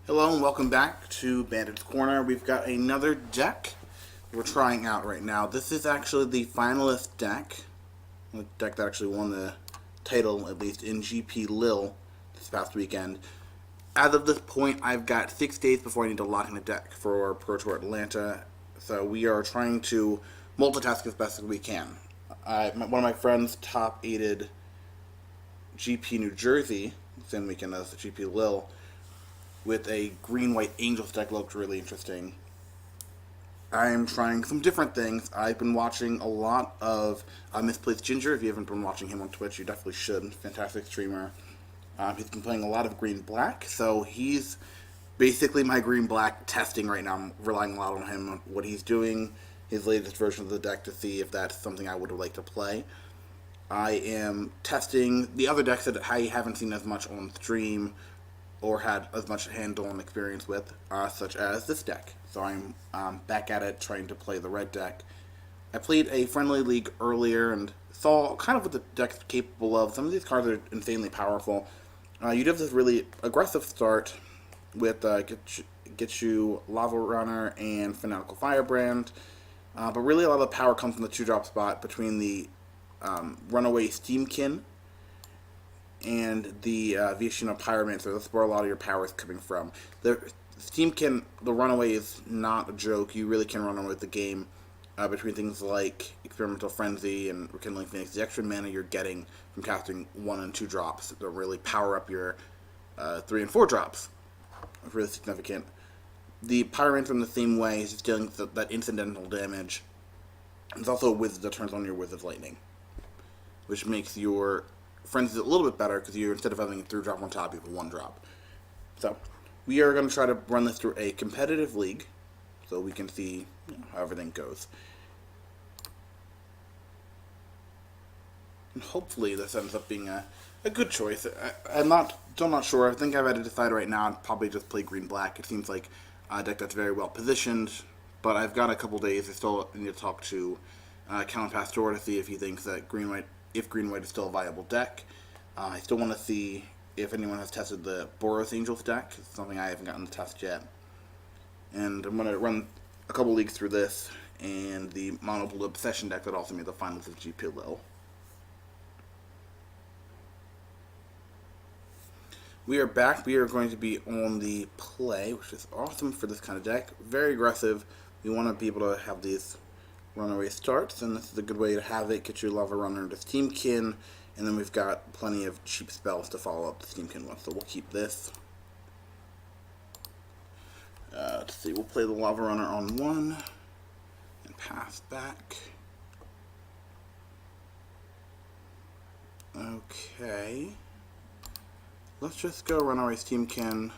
Hello and welcome back to Bandit's Corner. We've got another deck we're trying out right now. This is actually the finalist deck. The deck that actually won the title, at least in GP Lille this past weekend. As of this point, I've got 6 days before I need to lock in a deck for Pro Tour Atlanta. So we are trying to multitask as best as we can. One of my friends top-aided GP New Jersey, same weekend as the GP Lille, with a green-white Angels deck. Looked really interesting. I'm trying some different things. I've been watching a lot of Misplaced Ginger. If you haven't been watching him on Twitch, you definitely should. Fantastic streamer. He's been playing a lot of green-black, so he's basically my green-black testing right now. I'm relying a lot on him, on what he's doing, his latest version of the deck, to see if that's something I would like to play. I am testing the other decks that I haven't seen as much on stream or had as much hands-on experience with, such as this deck. So I'm back at it, trying to play the red deck. I played a friendly league earlier and saw kind of what the deck's capable of. Some of these cards are insanely powerful. You do have this really aggressive start with Ghitu Lavarunner and Fanatical Firebrand, but really a lot of the power comes from the 2-drop spot between the Runaway Steam-Kin and the Viashino Pyromancer. That's where a lot of your power is coming from. The Steam-Kin, the Runaway, is not a joke. You really can run away with the game between things like Experimental Frenzy and Rekindling Phoenix. The extra mana you're getting from casting 1 and 2 drops that really power up your 3 and 4 drops. It's really significant. The Pyromancer in the same way is just dealing with that incidental damage. It's also a wizard that turns on your Wizard's Lightning, which makes your Frenzy a little bit better because you, instead of having a 3-drop on top, you have a 1-drop. So we are going to try to run this through a competitive league so we can see how everything goes. And hopefully this ends up being a good choice. I'm still not sure. I think I've had to decide right now. I'd probably just play green-black. It seems like a deck that's very well positioned, but I've got a couple days. I still need to talk to Count Pastor to see if he thinks that green-white is still a viable deck. I still want to see if anyone has tested the Boros Angels deck. It's something I haven't gotten to test yet. And I'm going to run a couple leagues through this and the Mono Blue Obsession deck that also made the finals of GP Lille. We are back. We are going to be on the play, which is awesome for this kind of deck. Very aggressive. We want to be able to have these runaway starts, and this is a good way to have it. Get your Lavarunner into Steam-Kin, and then we've got plenty of cheap spells to follow up the Steam-Kin with, so we'll keep this. Let's see, we'll play the Lavarunner on 1 and pass back. Okay. Let's just go Runaway Steam-Kin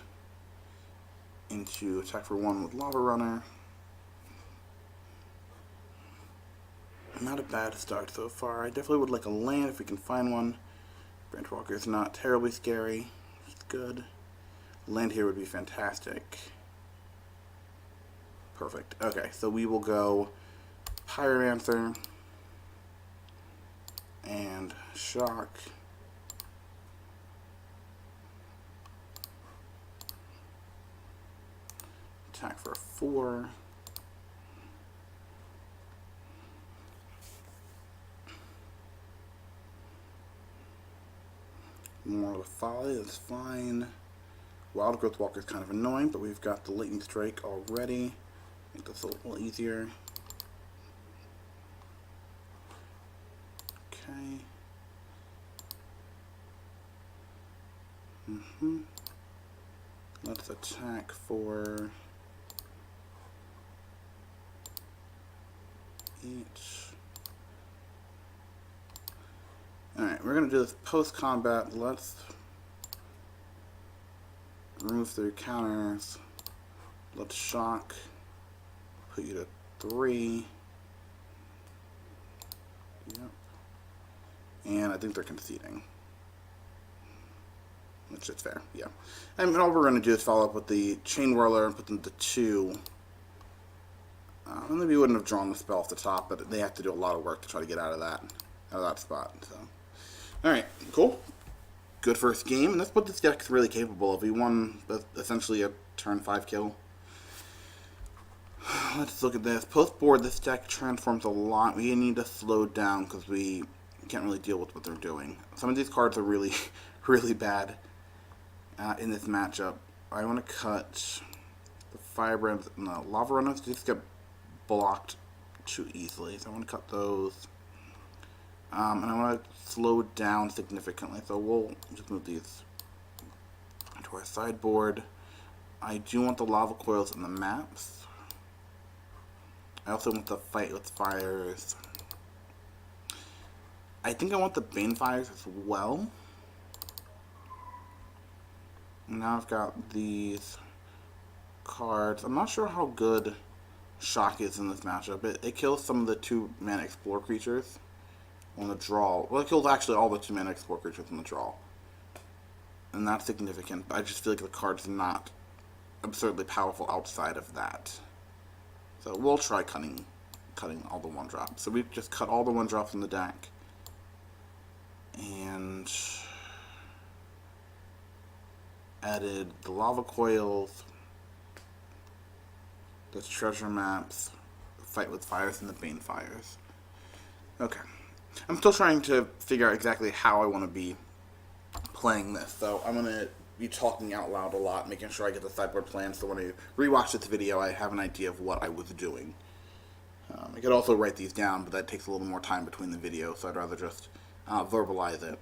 into attack for 1 with Lavarunner. Not a bad start so far. I definitely would like a land if we can find one. Branchwalker is not terribly scary. It's good. Land here would be fantastic. Perfect. Okay, so we will go Pyromancer and Shock. Attack for 4. More of a Folly, that's fine. Wild Growth Walker is kind of annoying, but we've got the Lightning Strike already. Make this a little easier. Okay. Let's attack for each. Alright, we're going to do this post-combat. Let's remove 3 counters. Let's shock. Put you to 3. Yep. And I think they're conceding. Which is fair, yeah. And all we're going to do is follow up with the Chainwhirler and put them to 2. And maybe we wouldn't have drawn the spell off the top, but they have to do a lot of work to try to get out of that spot. So, all right, cool. good first game, and that's what this deck's really capable of. We won essentially a turn 5 kill. Let's look at this. Post-board, this deck transforms a lot. We need to slow down because we can't really deal with what they're doing. Some of these cards are really, really bad in this matchup. I want to cut the Firebrand and the Lavarunner. They just get blocked too easily, so I want to cut those. And I want to slow down significantly, so we'll just move these to our sideboard. I do want the Lava Coils in the maps. I also want the Fight with Fires. I think I want the Banefires as well. Now I've got these cards. I'm not sure how good Shock is in this matchup. It kills some of the 2-mana Explore creatures on the draw. Well, it kills actually all the 2-mana Explore creatures on the draw. And that's significant, but I just feel like the card's not absurdly powerful outside of that. So we'll try cutting all the 1-drops. So we've just cut all the 1-drops in the deck. And added the Lava Coils, the Treasure Maps, the Fight with Fires, and the Banefires. Okay. I'm still trying to figure out exactly how I want to be playing this, so I'm going to be talking out loud a lot, making sure I get the sideboard plan, so when I rewatch this video, I have an idea of what I was doing. I could also write these down, but that takes a little more time between the videos, so I'd rather just verbalize it.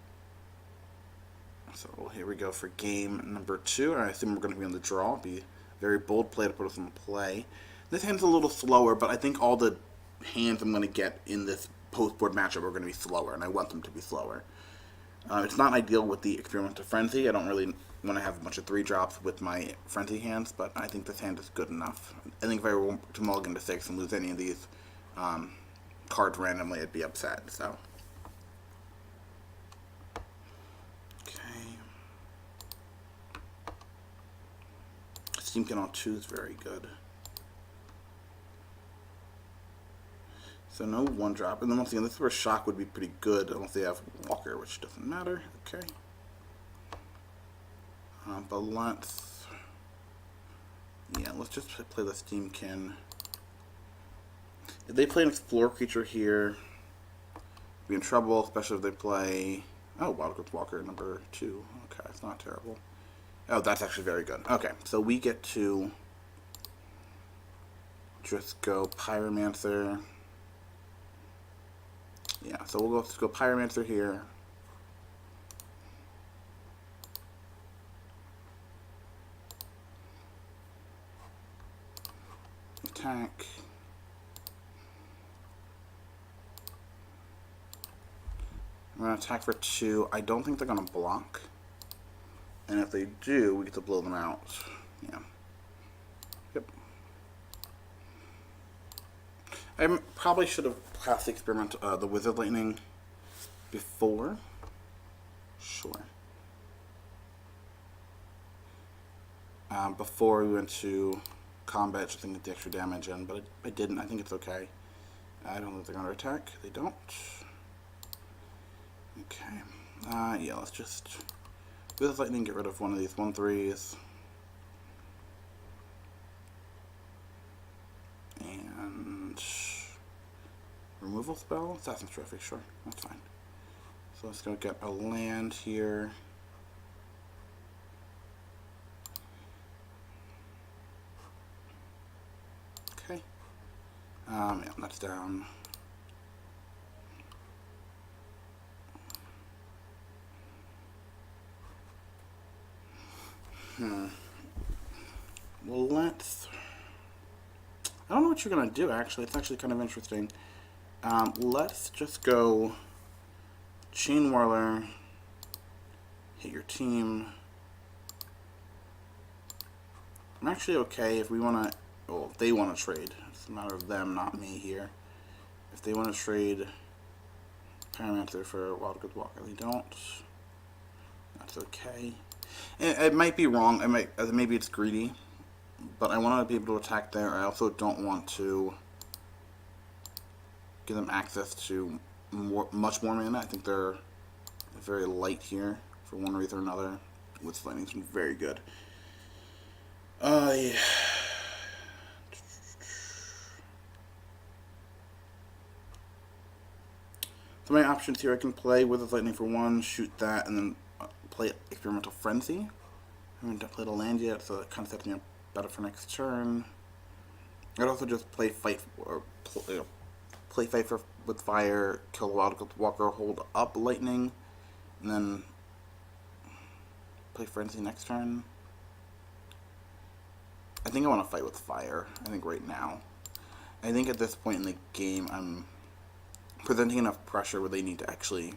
So here we go for game number 2. I assume we're going to be on the draw. It'll be a very bold play to put us in play. This hand's a little slower, but I think all the hands I'm going to get in this post-board matchup are going to be slower, and I want them to be slower. It's not ideal with the Experiment of Frenzy. I don't really want to have a bunch of 3-drops with my Frenzy hands, but I think this hand is good enough. I think if I were to mulligan to 6 and lose any of these cards randomly, I'd be upset. So, okay. Steam-Kin on 2 is very good. So no 1-drop, and then once again, this is where Shock would be pretty good unless they have Walker, which doesn't matter. Okay. But let's just play the Steam-Kin. If they play an Explore creature here, be in trouble, especially if they play Wild Growth Walker number 2. Okay, it's not terrible. Oh, that's actually very good. Okay, so we get to just go Pyromancer. Yeah, so we'll just go Pyromancer here. Attack. I'm going to attack for 2. I don't think they're going to block. And if they do, we get to blow them out. Yeah. Yep. I probably should have passed the experiment, the Wizard Lightning, before. Sure. Before we went to combat, just to get the extra damage in, but I didn't. I think it's okay. I don't think they're going to attack. They don't. Okay. Yeah, let's just Wizard Lightning, get rid of one of these 1/3s. And removal spell? Assassin's Trophy, sure, that's fine. So let's go get a land here. Okay. Yeah, that's down. Well, I don't know what you're going to do, actually. It's actually kind of interesting. Let's just go Chainwhirler, hit your team. I'm actually okay if we want to, well, if they want to trade. It's a matter of them, not me here. If they want to trade Pyromancer for Wild Growth Walker, they don't. That's okay. It might be wrong. Maybe it's greedy, but I want to be able to attack there. I also don't want to give them access to much more mana. I think they're very light here for one reason or another. With lightning's been very good. Yeah. So my options here, I can play Wizard's Lightning for one, shoot that, and then play Experimental Frenzy. I haven't played a land yet, so that kind of sets me up better for next turn. I'd also just play Fight, or play Fight with Fire, kill the Wild Walker, hold up Lightning, and then play Frenzy next turn. I think I want to Fight with Fire, I think right now. I think at this point in the game, I'm presenting enough pressure where they need to actually...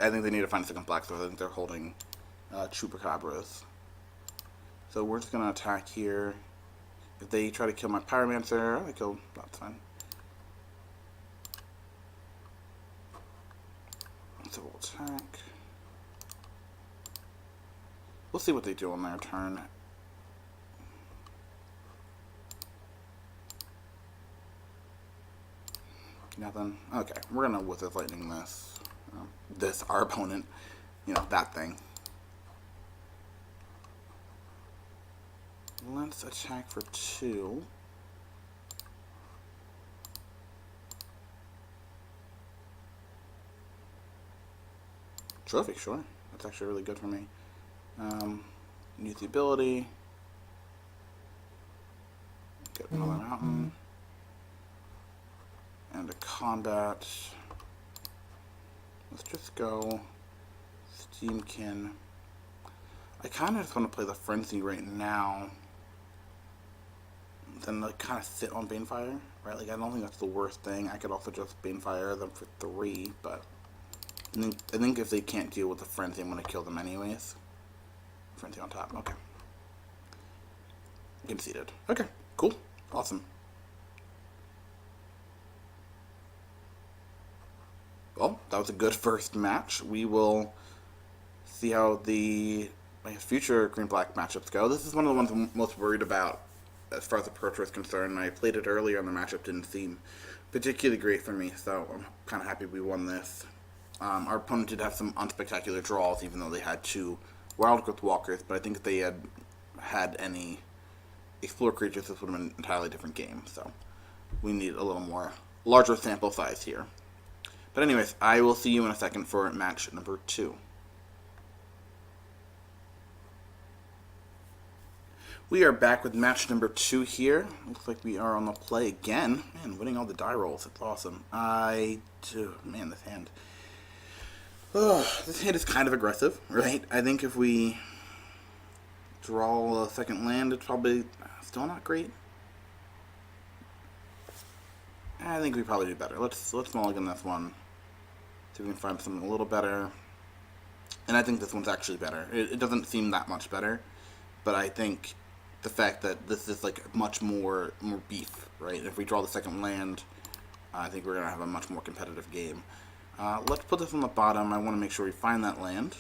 I think they need to find a second black, so I think they're holding Chupacabras. So we're just going to attack here. If they try to kill my Pyromancer, I kill... That's fine. So we'll attack. We'll see what they do on their turn. Nothing. Okay, we're gonna Wizard's Lightning this. Our opponent. You know, that thing. Let's attack for 2. Trophy, sure. That's actually really good for me. Use the ability. Get another mountain. And a combat. Let's just go Steam-Kin. I kind of just want to play the Frenzy right now. Then like kind of sit on Banefire, right? Like I don't think that's the worst thing. I could also just Banefire them for 3, but I think if they can't deal with the Frenzy, I'm going to kill them anyways. Frenzy on top. Okay. Conceded. Okay. Cool. Awesome. Well, that was a good first match. We will see how the future green-black matchups go. This is one of the ones I'm most worried about as far as the approach is concerned. I played it earlier and the matchup didn't seem particularly great for me, so I'm kind of happy we won this. Our opponent did have some unspectacular draws, even though they had 2 Wild Growth Walkers, but I think if they had any Explore creatures, this would have been an entirely different game, so we need a little more larger sample size here. But anyways, I will see you in a second for match number 2. We are back with match number 2 here. Looks like we are on the play again. Man, winning all the die rolls. It's awesome. Man, this hand. This hand is kind of aggressive, right? I think if we draw a second land, it's probably still not great. I think we probably do better. Let's mulligan this one. See if we can find something a little better. And I think this one's actually better. It doesn't seem that much better, but I think the fact that this is like much more beef, right? If we draw the second land, I think we're gonna have a much more competitive game. Let's put this on the bottom. I want to make sure we find that land.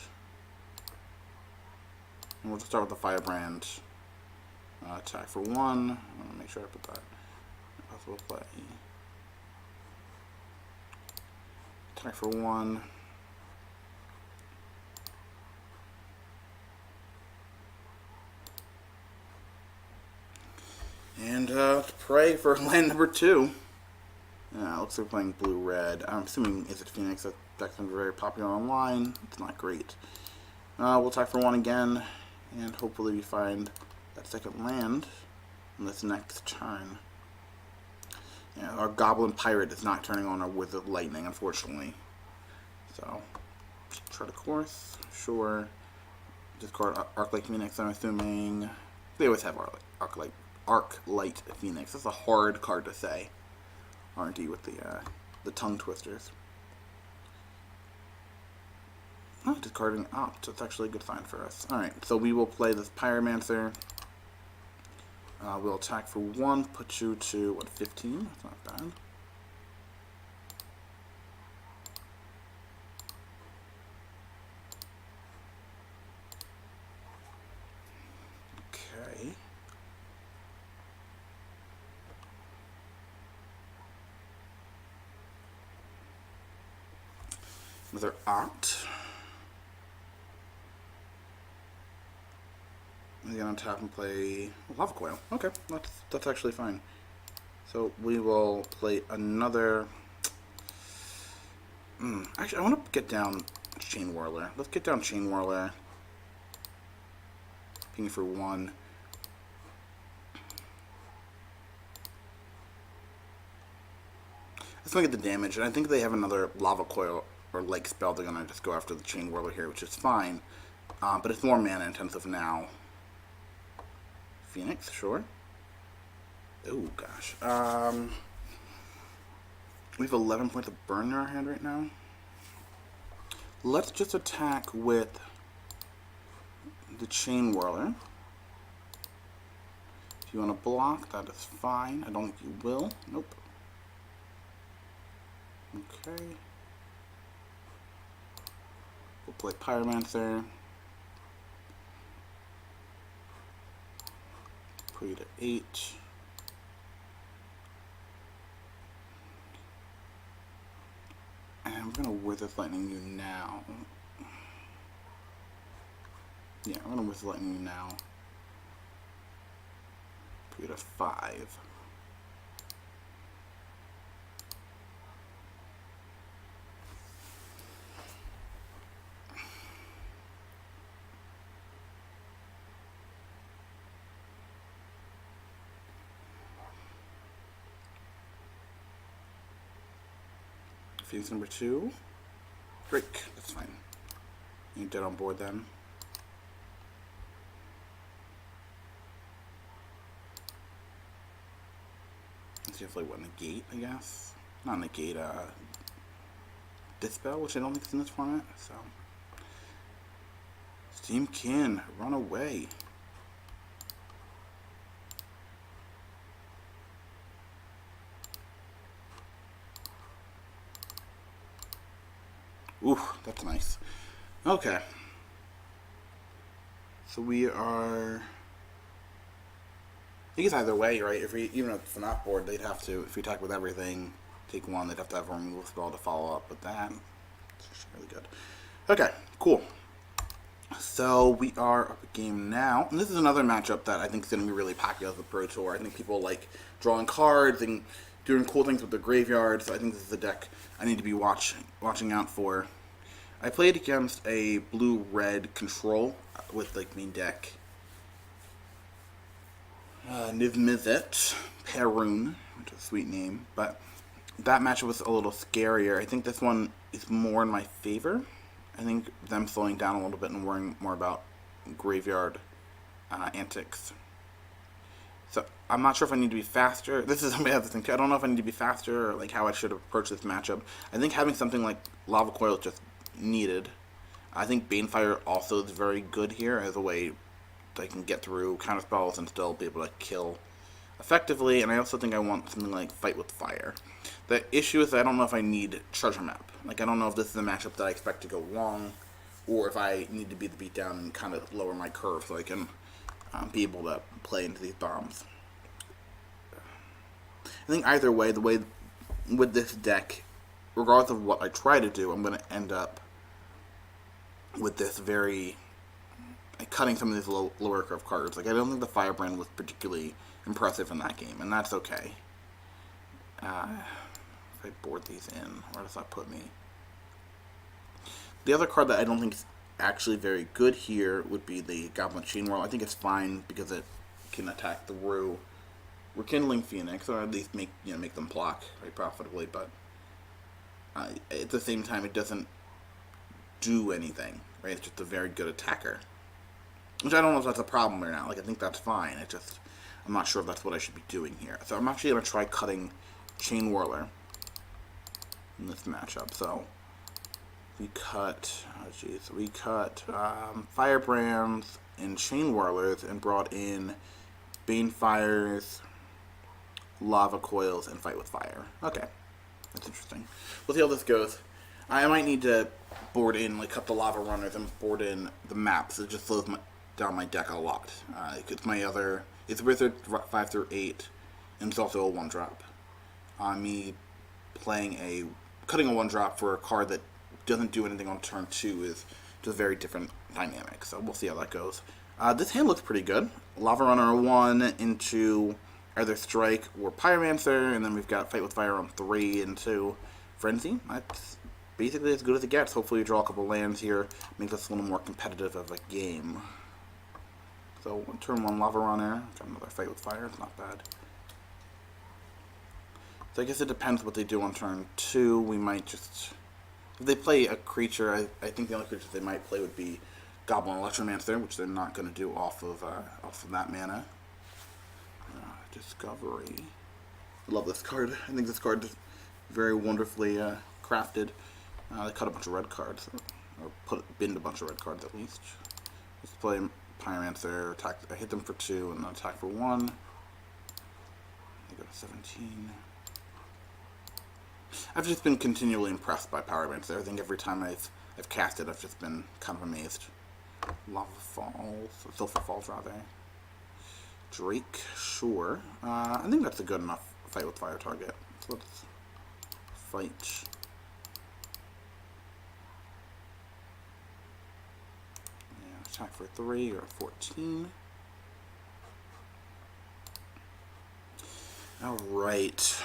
And we'll just start with the Firebrand. Attack for 1. I want to make sure I put that. Possible play. Attack for 1. And pray for land number 2. Looks like we're playing blue-red. I'm assuming is it Phoenix? That deck's been very popular online. It's not great. We'll attack for 1 again, and hopefully we find that second land in this next turn. Yeah, our Goblin Pirate is not turning on our Wizard Lightning, unfortunately. So, try to course, sure. Discard Arc-Light Phoenix, I'm assuming. They always have Arc-Light Phoenix. That's a hard card to say. R&D with the tongue twisters. Oh, discarding Opt. That's actually a good sign for us. Alright, so we will play this Pyromancer. We'll attack for 1, put you to, 15? That's not bad. Okay. Another Opt. He's gonna tap and play Lava Coil. Okay, that's actually fine. So we will play another. Actually, I want to get down Chainwhirler. Let's get down Chainwhirler. Ping for 1. Let's look at the damage, and I think they have another Lava Coil or Lake spell. They're gonna just go after the Chainwhirler here, which is fine. But it's more mana intensive now. Phoenix, sure. Oh gosh. We have 11 points of burn in our hand right now. Let's just attack with the Chainwhirler. If you want to block, that is fine. I don't think you will. Nope. Okay. We'll play Pyromancer. Put you to 8. And we're gonna Wither Lightning you now. Yeah, we're gonna Wither Lightning you now. Put you to 5. Phoenix number 2. Break. That's fine. You're dead on board then. Let's see if like what, negate, I guess. Not negate, Dispel, which I don't think is in this format, so. Steam-Kin, Runaway. Ooh, that's nice. Okay. So we are. I guess either way, right? If we even if not board, they'd have to. If we attack with everything, take 1. They'd have to have a removal spell to follow up with that. It's really good. Okay, cool. So we are up a game now, and this is another matchup that I think is going to be really popular at the Pro Tour. I think people like drawing cards and doing cool things with their graveyards. So I think this is a deck I need to be watching out for. I played against a blue-red control with like main deck. Nivmizet Perun, which is a sweet name, but that matchup was a little scarier. I think this one is more in my favor. I think them slowing down a little bit and worrying more about graveyard antics. So I'm not sure if I need to be faster. This is something I have to think too. I don't know if I need to be faster or like how I should approach this matchup. I think having something like Lava Coil is just needed. I think Banefire also is very good here as a way that I can get through counter spells and still be able to kill effectively. And I also think I want something like Fight with Fire. The issue is I don't know if I need Treasure Map. Like I don't know if this is a matchup that I expect to go long, or if I need to be the beatdown and kind of lower my curve so I can be able to play into these bombs. I think either way, the way with this deck, regardless of what I try to do, I'm going to end up with this very cutting some of these lower curve cards. Like I don't think the Firebrand was particularly impressive in that game, and that's okay. If I board these in, where does that put me? The other card that I don't think is actually very good here would be the Goblin Chainwhirler. I think it's fine because it can attack through Rekindling Phoenix, or at least make them block very profitably. But at the same time, it doesn't do anything. Right? It's just a very good attacker, which I don't know if that's a problem or not. Like I think that's fine. It just I'm not sure if that's what I should be doing here. So I'm actually gonna try cutting Chainwhirler in this matchup. So we cut, we cut Firebrands and Chainwhirlers and brought in Banefires, Lava Coils, and Fight with Fire. Okay, that's interesting. We'll see how this goes. I might need to board in, like cut the Lava Runners and board in the maps. It just slows down my deck a lot. It's Wizard 5 through 8, and it's also a 1-drop. Me cutting a 1-drop for a card that doesn't do anything on turn 2 is just very different dynamic. So we'll see how that goes. This hand looks pretty good. Lava Runner 1 into either Strike or Pyromancer, and then we've got Fight with Fire on 3 into Frenzy. That's basically as good as it gets. Hopefully we draw a couple lands here, make this a little more competitive of a game. So turn 1 Lava Runner, got another Fight with Fire, it's not bad. So I guess it depends what they do on turn 2. We might just, if they play a creature, I think the only creature they might play would be Goblin Electromancer, which they're not going to do off of that mana. Discovery. I love this card. I think this card is very wonderfully crafted. They cut a bunch of red cards, or binned a bunch of red cards at least. Let's play Pyromancer. Attack. I hit them for 2 and then attack for 1. I go to 17. I've just been continually impressed by Pyromancer. I think every time I've cast it, I've just been kind of amazed. Lava Falls, or Sulphur Falls rather. Drake, sure. I think that's a good enough Fight with Fire target. So let's fight. Yeah, attack for 3 or 14. Alright.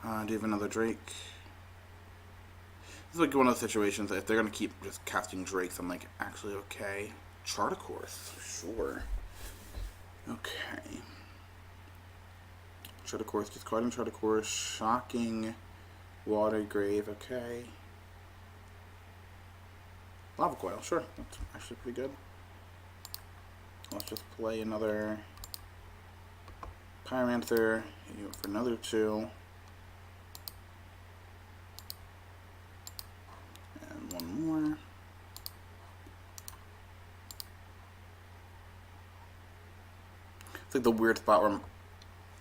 Do you have another Drake? This is like one of those situations that if they're going to keep just casting Drakes, I'm like, actually, okay. Chart a Course, sure. Okay. Chart a Course, discarding Chart a Course, shocking Water Grave, okay. Lava Coil, sure. That's actually pretty good. Let's just play another Pyromancer, for another 2. One more. It's like the weird spot where I'm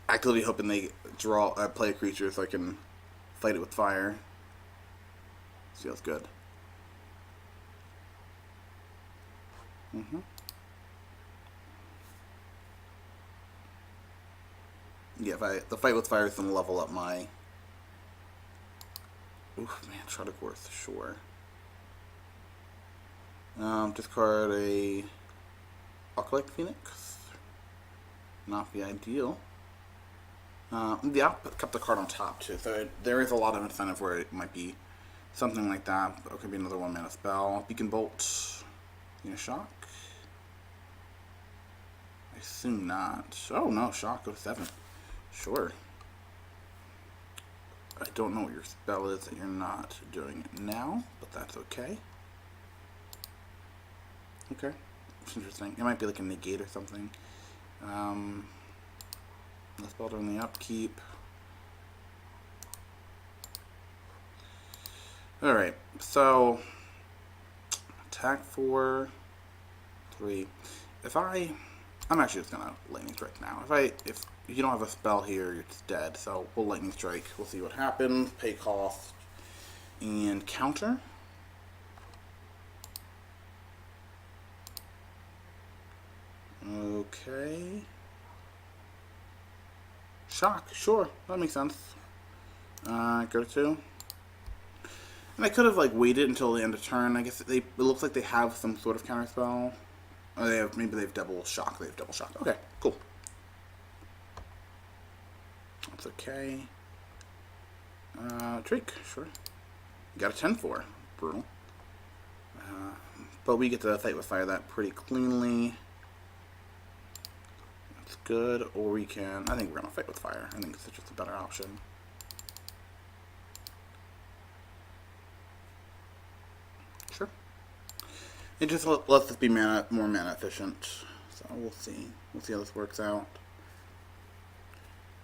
actively hoping they play a creature so I can fight it with fire. Feels good. Yeah, the fight with fire is gonna level up my. Oof, man, try to course, sure. Discard a Rekindling Phoenix. Not the ideal. I'll kept the card on top too, so there is a lot of incentive where it might be something like that. Or it could be another 1 mana spell. Beacon Bolt. Shock. I assume not. Oh no, shock, go to 7. Sure. I don't know what your spell is that you're not doing it now, but that's okay. Okay, it's interesting. It might be like a negate or something. Let's spell during the upkeep. Alright, so attack for 3. I'm actually just gonna lightning strike now. If you don't have a spell here, it's dead. So we'll lightning strike. We'll see what happens. Pay cost and counter. Okay. Shock, sure, that makes sense. Go to 2. And I could have waited until the end of turn. I guess it looks like they have some sort of counter spell. Or maybe they have double shock. They have double shock. Okay, cool. That's okay. Drake, sure. You got a 10-4. Brutal. But we get to fight with fire that pretty cleanly. That's good. Or we can. I think we're gonna fight with fire. I think it's just a better option. Sure. It just lets us be more mana efficient. So we'll see. We'll see how this works out.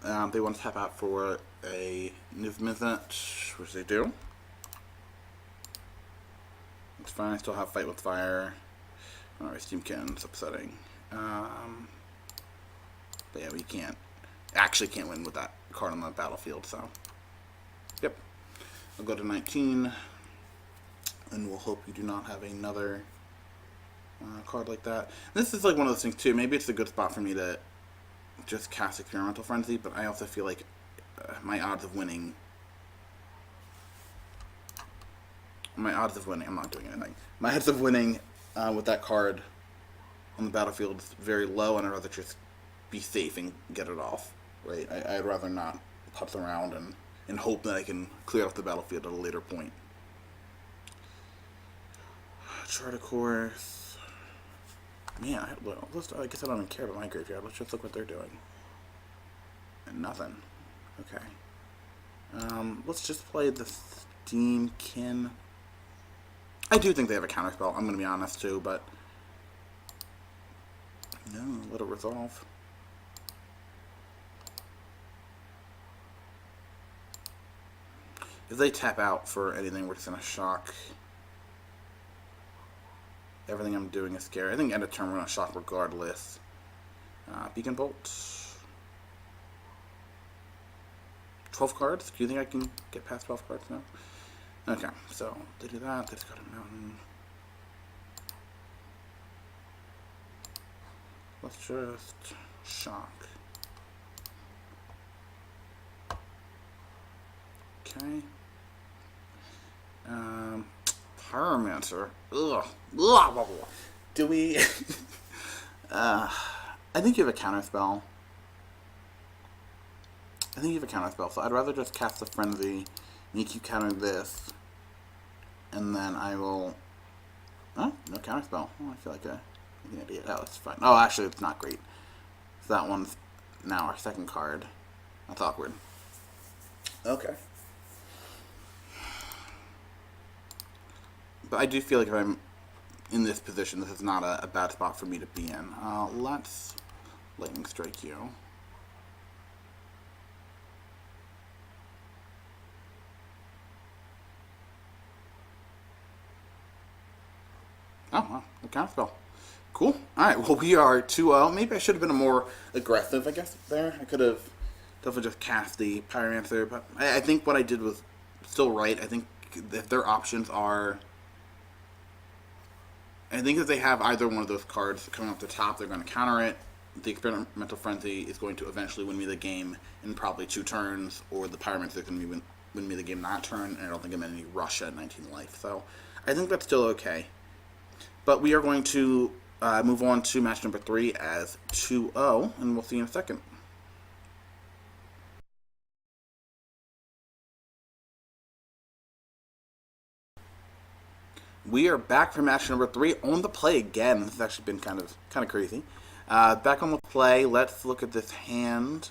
They want to tap out for a Niv-Mizzet, which they do. It's fine. I still have Fight with Fire. Runaway Steam-Kin. It's upsetting. But yeah, we can't win with that card on the battlefield. So, yep. I'll go to 19, and we'll hope you do not have another card like that. This is like one of those things too. Maybe it's a good spot for me to just cast Experimental Frenzy, but I also feel like my odds of winning. I'm not doing anything. My odds of winning with that card on the battlefield is very low, and I'd rather just be safe and get it off. Right? I'd rather not putz around and hope that I can clear off the battlefield at a later point. Chart of course. Man, I guess I don't even care about my graveyard. Let's just look what they're doing. And nothing. Okay. Let's just play the Steam-Kin. I do think they have a counterspell, I'm going to be honest too, but no, let it resolve. If they tap out for anything, we're just going to shock. Everything I'm doing is scary. I think end of turn we're going to shock regardless. Beacon Bolt. 12 cards? Do you think I can get past 12 cards now? Okay, so they do that. They just go to Mountain. Let's just shock. Okay. Pyromancer. Ugh. Do we... I think you have a counterspell. So I'd rather just cast a Frenzy, make you counter this, and then I will... Oh, no counterspell. Oh, I feel like an idiot. Oh, it's fine. Oh, actually, it's not great. So that one's now our second card. That's awkward. Okay. But I do feel like if I'm in this position, this is not a bad spot for me to be in. Let's Lightning Strike you. Oh, wow. The counterspell. Cool. Alright, well, we are 2-0. Maybe I should have been more aggressive, I guess, there. I could have definitely just cast the Pyromancer, but I think what I did was still right. I think if their options are... I think if they have either one of those cards coming off the top, they're going to counter it. The Experimental Frenzy is going to eventually win me the game in probably 2 turns, or the Pyromancer is going to win me the game that turn, and I don't think I'm in any rush at 19 life. So I think that's still okay. But we are going to move on to match number 3 as 2-0, and we'll see you in a second. We are back for match number 3 on the play again. This has actually been kind of crazy. Back on the play. Let's look at this hand.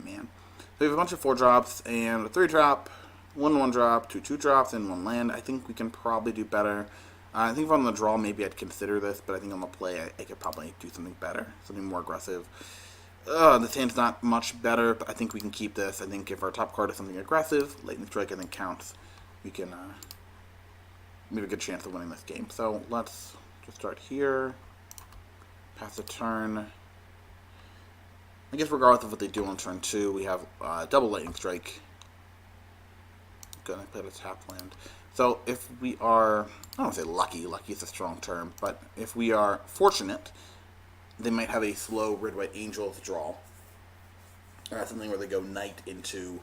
Man. So we have a bunch of 4-drops and a 3-drop, 1/1 drop, 2 drops, and 1 land. I think we can probably do better. I think if I'm on the draw, maybe I'd consider this, but I think on the play, I could probably do something better, something more aggressive. This hand's not much better, but I think we can keep this. I think if our top card is something aggressive, Lightning Strike I think counts. We can we have a good chance of winning this game. So let's just start here. Pass the turn. I guess regardless of what they do on turn 2, we have double Lightning Strike. Gonna play the tap land. So if we are, I don't want to say lucky is a strong term, but if we are fortunate, they might have a slow Red-White Angels draw. Something where they go Knight into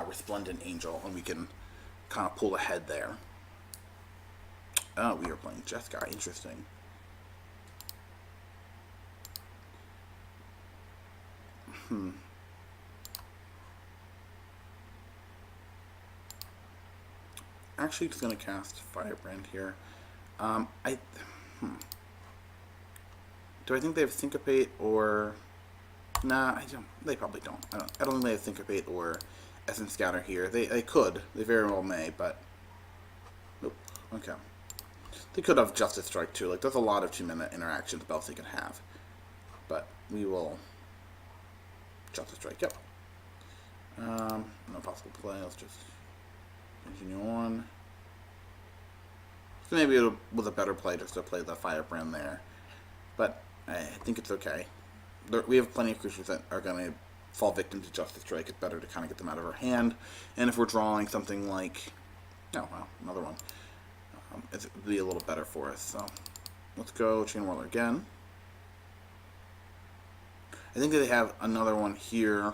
Resplendent Angel, and we can kind of pull ahead there. Oh, we are playing Jeskai. Interesting. Actually, just gonna cast Firebrand here. Do I think they have Syncopate or? Nah, I don't. They probably don't. I don't think they have Syncopate or Essence Scatter here. They could. They very well may, but nope. Okay. They could have Justice Strike too. Like there's a lot of 2-minute interaction spells they can have, but we will Justice Strike. Yep. No possible play. Let's just continue on. So maybe it was a better play just to play the Firebrand there, but I think it's okay. We have plenty of creatures that are going to fall victim to Justice Strike. It's better to kind of get them out of our hand, and if we're drawing something like, oh wow, another one, it'd be a little better for us. So let's go Chainwhirler again. I think that they have another one here.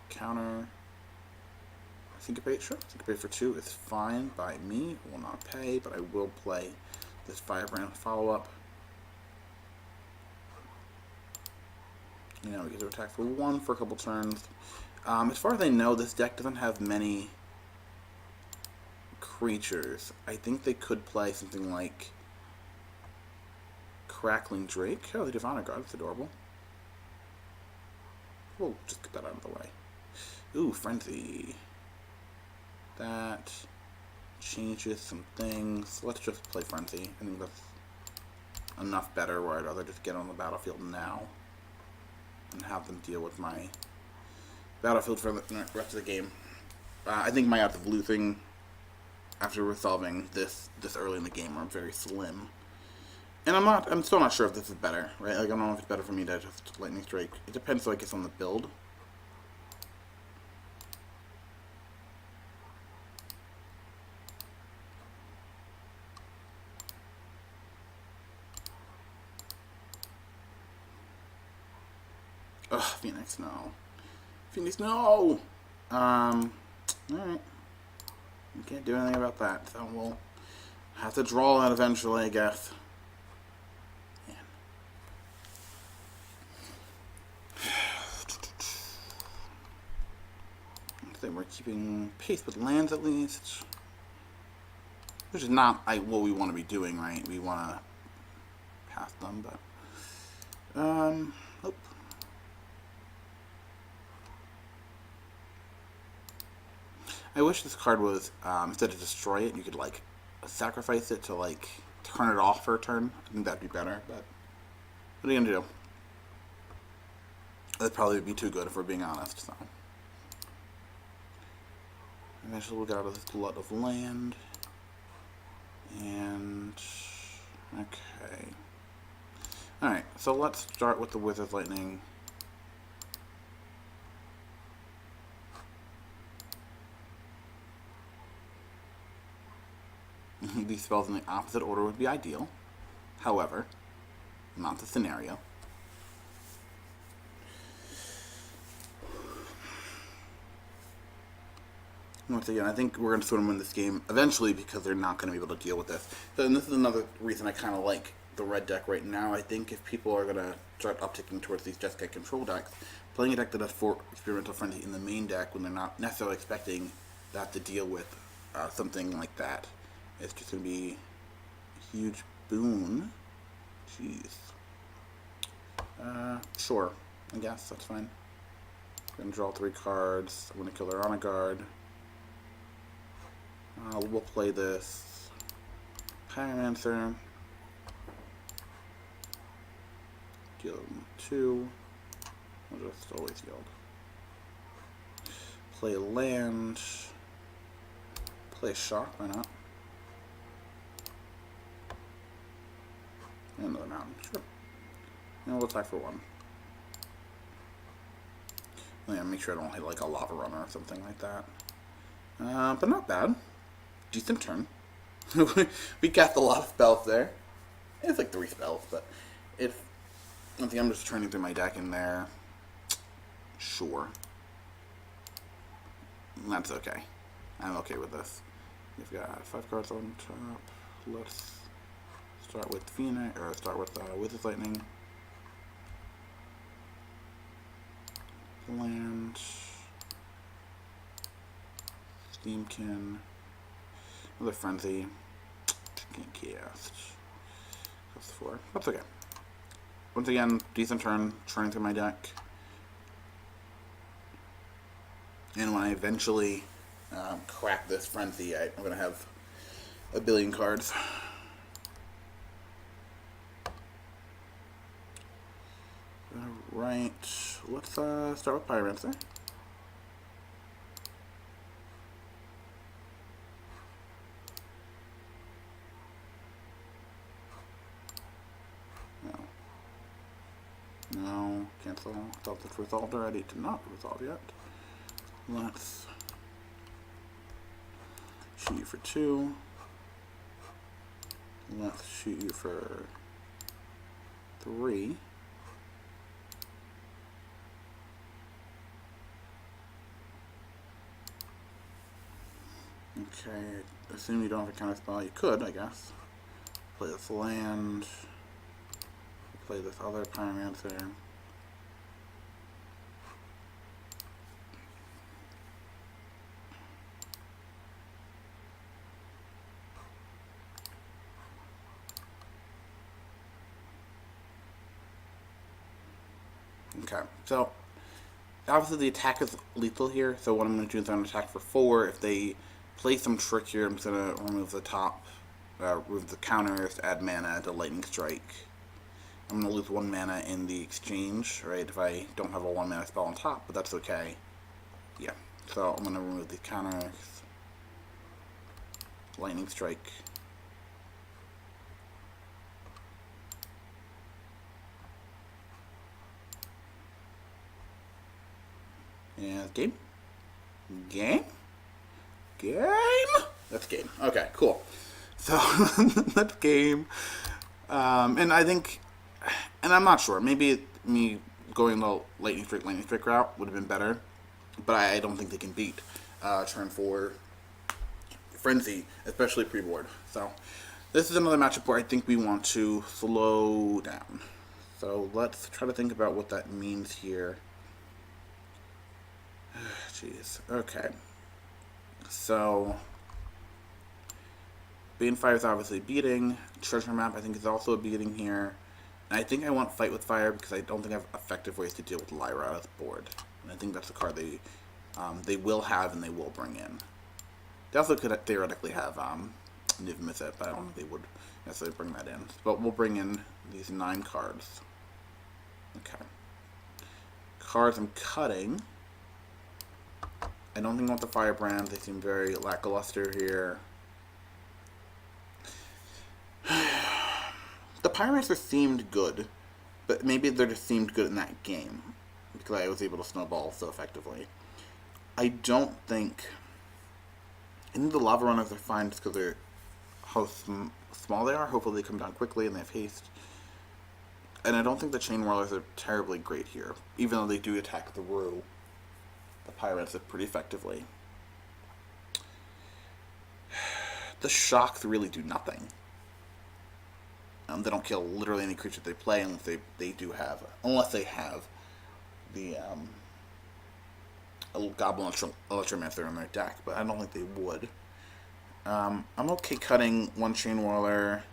Counter. Syncopate, sure. Syncopate for 2 is fine by me. Will not pay, but I will play this Firebrand follow-up. You know, we get to attack for 1 for a couple turns. As far as I know, this deck doesn't have many creatures. I think they could play something like Crackling Drake. Oh, they have Honor Guard. That's adorable. We'll just get that out of the way. Ooh, Frenzy. That changes some things. Let's just play Frenzy. I think that's enough better, where I'd rather just get on the battlefield now and have them deal with my battlefield for the rest of the game. I think my odds of losing after resolving this early in the game are very slim. And I'm still not sure if this is better, right? Like, I don't know if it's better for me to just Lightning Strike. It depends, I guess, on the build. Ugh, Phoenix, no. Phoenix, no! Alright. We can't do anything about that, so we'll have to draw that eventually, I guess. Man. I think we're keeping pace with lands at least. Which is not what we want to be doing, right? We want to pass them, but... Nope. I wish this card was, instead of destroy it, you could, like, sacrifice it to, like, turn it off for a turn. I think that'd be better, but what are you gonna do? That'd probably be too good if we're being honest, so. Eventually we'll get out of this glut of land. And, okay. Alright, so let's start with the Wizard's Lightning. These spells in the opposite order would be ideal. However, not the scenario. Once again, I think we're going to sort of win this game eventually because they're not going to be able to deal with this. So, and this is another reason I kind of like the red deck right now. I think if people are going to start upticking towards these Jeskai control decks, playing a deck that has 4 Experimental Frenzy in the main deck when they're not necessarily expecting that to deal with something like that, it's just going to be a huge boon. Jeez. Sure. I guess that's fine. I'm going to draw 3 cards. I'm going to kill their Honor Guard. We'll play this Pyromancer. Deal them 2. We'll just always yield. Play land. Play Shock, why not? And another mountain, sure. And we'll attack for 1. Yeah, make sure I don't hit like a Lava Runner or something like that. But not bad. Decent turn. We cast a lot of spells there. It's like 3 spells, but if I think I'm just turning through my deck in there. Sure. That's okay. I'm okay with this. We've got 5 cards on top. Let's start with Phoenix, or start with Wizard's Lightning. Land. Steam-Kin. Another Frenzy. Can't cast. That's 4. That's okay. Once again, decent turn. Turning through my deck. And when I eventually crack this Frenzy, I'm going to have a billion cards. Alright, let's start with Pyromancer. No, cancel. I thought this resolved already. Did not resolve yet. Let's shoot you for 2. Let's shoot you for 3. Okay, assume you don't have a counter spell. You could, I guess. Play this land. Play this other Pyromancer. Okay, so obviously the attack is lethal here, so what I'm going to do is I'm going to attack for 4. If they play some trick here, I'm just going to remove the top, remove the counters, add mana to Lightning Strike. I'm going to lose 1 mana in the exchange, right, if I don't have a 1 mana spell on top, but that's okay. Yeah, so I'm going to remove the counters, Lightning Strike. And game? Game? Game? That's game. Okay, cool. So, that's game. And I think, and I'm not sure, maybe me going the Lightning Strike route would have been better, but I don't think they can beat turn 4 Frenzy, especially pre-board. So, this is another matchup where I think we want to slow down. So, let's try to think about what that means here. Jeez. Okay. So, Banefire is obviously beating. Treasure Map, I think, is also a beating here. And I think I want Fight with Fire because I don't think I have effective ways to deal with Lyra on the board. And I think that's a card they will have and they will bring in. They also could theoretically have Niv Mizzet, but I don't think they would necessarily bring that in. But we'll bring in these 9 cards. Okay. Cards I'm cutting. I don't think I want the Firebrand. They seem very lackluster here. The Pyromancer seemed good, but maybe they just seemed good in that game because I was able to snowball so effectively. I don't think... I think the Lava Runners are fine just because they're how small they are. Hopefully they come down quickly and they have haste. And I don't think the Chainwhirlers are terribly great here, even though they do attack through the Pyromancer pretty effectively. The Shocks really do nothing. They don't kill literally any creature they play unless they have the Goblin Chainwhirler in their deck, but I don't think they would. I'm okay cutting 1 Chainwhirler,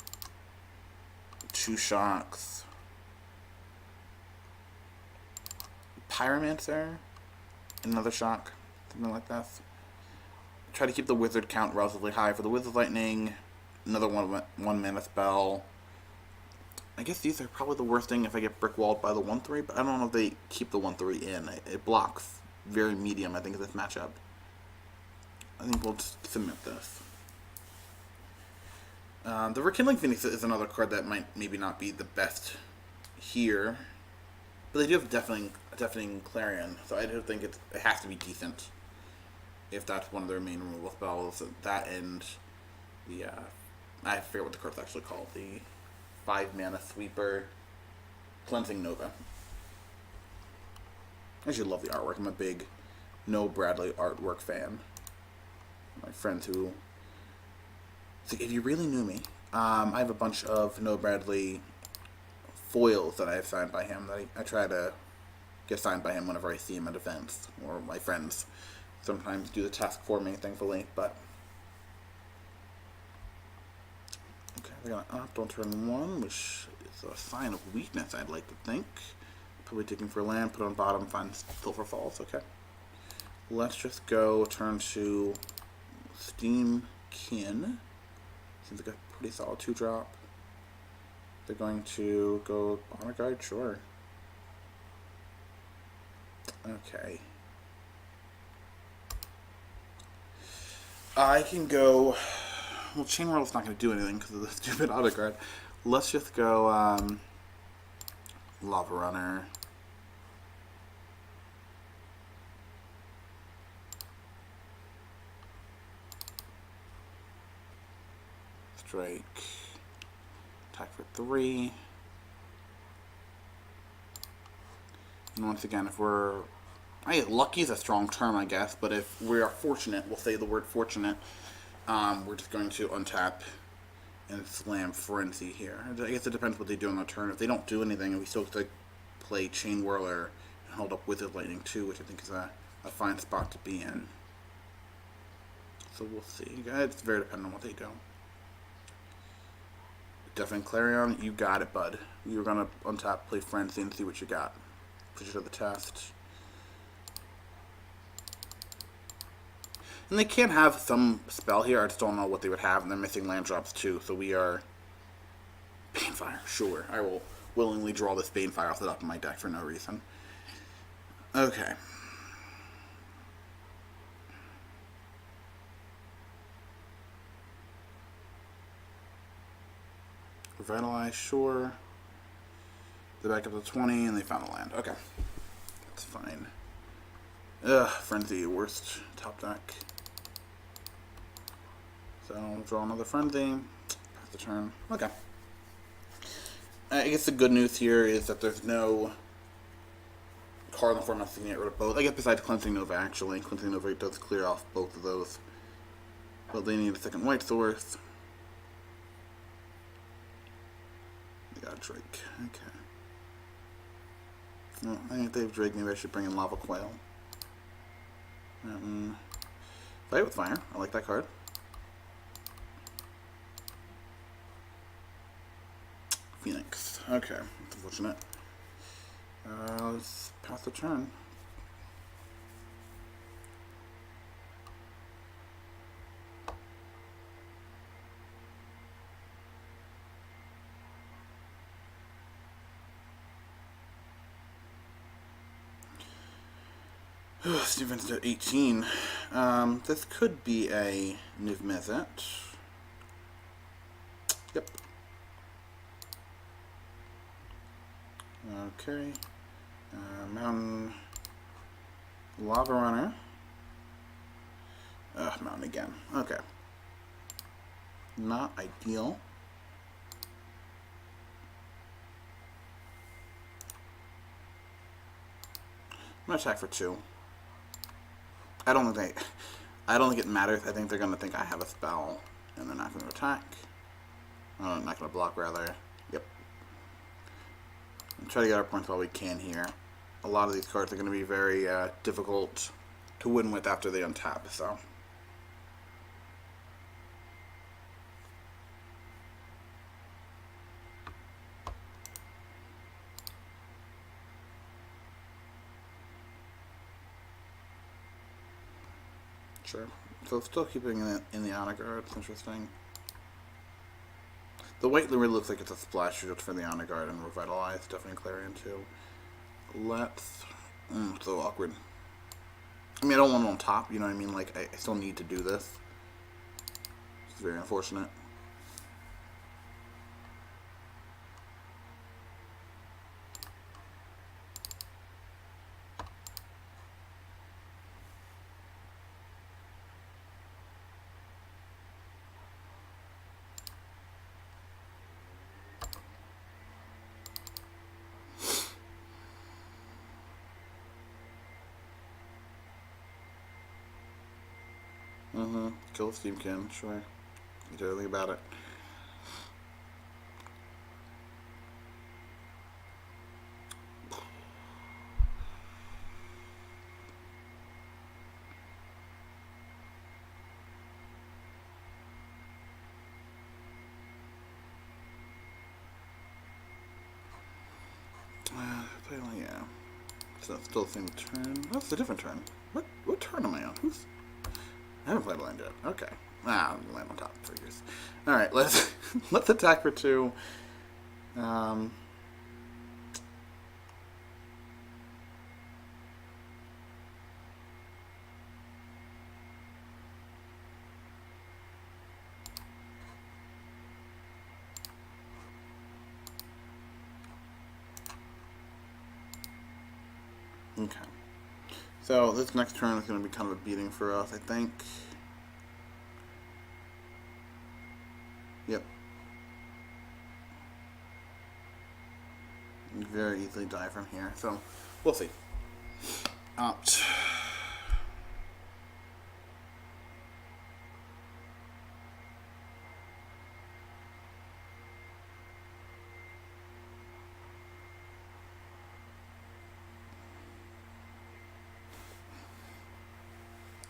2 Shocks, Pyromancer, another Shock, something like that. Try to keep the Wizard count relatively high for the Wizard Lightning, another one mana spell. I guess these are probably the worst thing if I get brick-walled by the 1/3, but I don't know if they keep the 1/3 in. It blocks very medium, I think, in this matchup. I think we'll just submit this. The Rekindling Phoenix is another card that might maybe not be the best here, but they do have Deafening Clarion, so I do think it has to be decent if that's one of their main removal spells. That and the, I forget what the card's actually called, the 5 mana sweeper, Cleansing Nova. I actually love the artwork. I'm a big No Bradley artwork fan. My friends who... So if you really knew me, I have a bunch of No Bradley foils that I have signed by him that I try to get signed by him whenever I see him at events, or my friends sometimes do the task for me, thankfully, but... Okay, we're going to opt on turn 1, which is a sign of weakness, I'd like to think. Probably digging for land, put it on bottom, find Silver Falls, okay. Let's just go turn to Steam-Kin. Seems like a pretty solid 2-drop. They're going to go Honor Guard, sure. Okay. I can go... Well, Chainwhirler's not going to do anything because of the stupid auto guard. Let's just go Lavarunner. Strike. Attack for 3. And once again, if we're... lucky is a strong term, I guess, but if we are fortunate, we'll say the word fortunate, we're just going to untap and slam Frenzy here. I guess it depends what they do on the turn. If they don't do anything, and we still have to play Chainwhirler and hold up Wizard Lightning too, which I think is a fine spot to be in. So we'll see. It's very dependent on what they do. Deafening Clarion, you got it, bud. You're going to untap, play Frenzy, and see what you got. put you to the test. And they can have some spell here, I just don't know what they would have, and they're missing land drops too, so we are... Banefire, sure. I will willingly draw this Banefire off the top of my deck for no reason. Okay. Revitalize, sure. They back up to 20 and they found a land. Okay. That's fine. Ugh, Frenzy, worst top deck. So I'll draw another Frenzy. Pass the turn. Okay. I guess the good news here is that there's no card in the format to get rid of both. I guess besides Cleansing Nova, actually. Cleansing Nova does clear off both of those. But they need a second white source. They got Drake. Okay. Well, I think they have Drake. Maybe I should bring in Lava Coil. Fight with Fire. I like that card. Phoenix. Okay. That's unfortunate. Let's pass the turn. Steven's to 18. This could be a Niv-Mizzet. Yep. Okay. Mountain Lavarunner. Mountain again. Okay. Not ideal. I'm gonna attack for 2. I don't think it matters. I think they're gonna think I have a spell, and they're not gonna attack. Oh, not gonna block, rather. Yep. Try to get our points while we can here. A lot of these cards are going to be very difficult to win with after they untap, so. Sure. So still keeping it in the honor guard. It's interesting. The white really looks like it's a splash just for the honor guard and revitalize. Definitely Clarion too. Let's. So awkward. I mean, I don't want it on top. You know what I mean? Like I still need to do this. It's very unfortunate. Kill Steam-Kin, sure. You do everything about it. Yeah. So that's still the same turn. That's a different turn. What turn am I on? I haven't played land yet. Okay. Land on top for years. Alright, let's attack for 2. Okay. So this next turn is going to be kind of a beating for us, I think. Yep. Very easily die from here, so we'll see. Opt.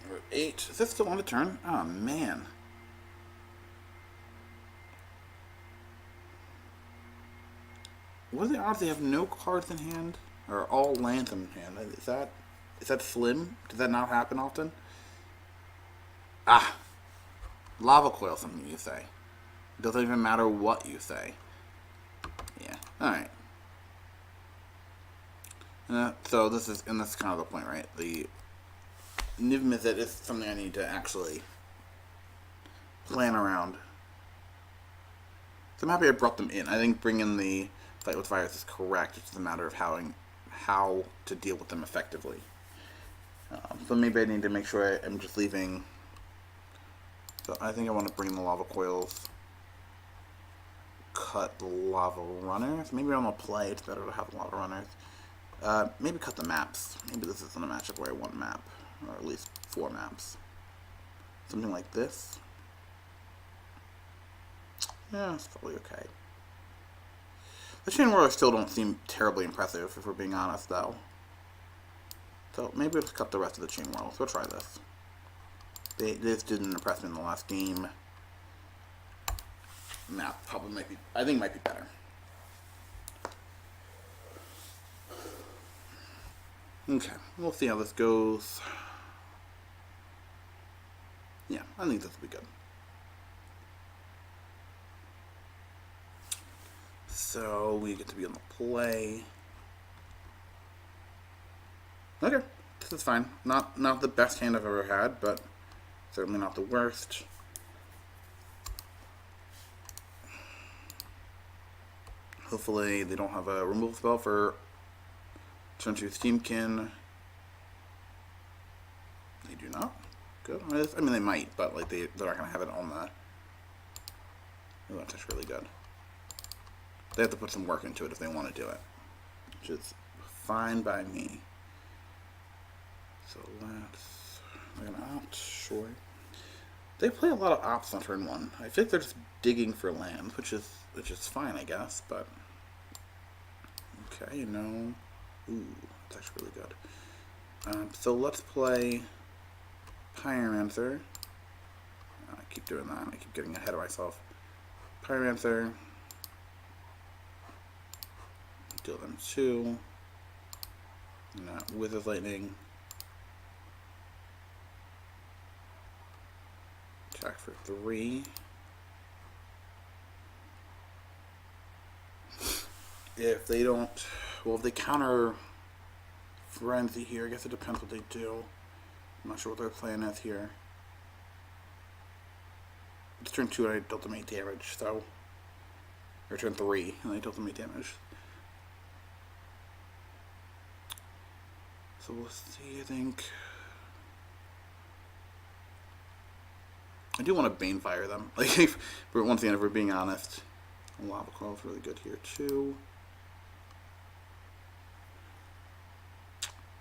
We're 8. Is this still on the turn? Oh man. What are the odds they have no cards in hand? Or all lands in hand. Is that slim? Does that not happen often? Ah, Lava Coil, something you say. It doesn't even matter what you say. Yeah, alright. So this is kind of the point, right? The Niv Mizzet is something I need to actually plan around. So I'm happy I brought them in. I think bringing the Fight with Fires is correct. It's just a matter of how to deal with them effectively. So maybe I need to make sure I'm just leaving. So I think I want to bring the Lava Coils, cut the Lava Runners. Maybe I'm going to play. It's better to have the Lava Runners. Maybe cut the maps. Maybe this isn't a matchup where I want map, or at least 4 maps. Something like this. Yeah, it's probably okay. The Chainwhirlers still don't seem terribly impressive, if we're being honest, though. So maybe we'll just cut the rest of the Chainwhirlers. We'll try this. This didn't impress me in the last game. Map probably might be, I think might be better. Okay, we'll see how this goes. Yeah, I think this will be good. So we get to be on the play. Okay, this is fine. Not the best hand I've ever had, but certainly not the worst. Hopefully they don't have a removal spell for turn 2 Steam-Kin. They do not. Good. I mean, they might, but like they're not gonna have it on the. Oh, that's really good. They have to put some work into it if they want to do it, which is fine by me. So we're gonna opt. Sure. They play a lot of ops on turn 1. I feel like they're just digging for lands, which is fine, I guess. But okay, ooh, that's actually really good. So let's play Pyromancer. I keep doing that. I keep getting ahead of myself. Pyromancer. Deal them 2. Wizard's Lightning. Attack for 3. If they don't, well, if they counter Frenzy here, I guess it depends what they do. I'm not sure what their plan is here. It's turn 2 and I dealt them 8 damage, so. Or turn 3 and I dealt them 8 damage. So we'll see, I think. I do want to Banefire them. Like, once again, if we're being honest. Lava Coil is really good here, too.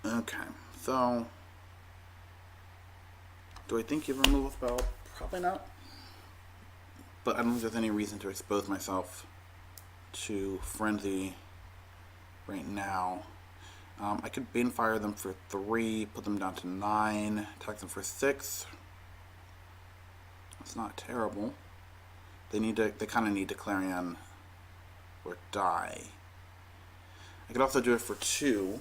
Okay, so. Do I think you have a removal spell? Probably not. But I don't think there's any reason to expose myself to Frenzy right now. I could Banefire them for 3, put them down to 9, attack them for 6. That's not terrible. They kind of need to Clarion or die. I could also do it for 2.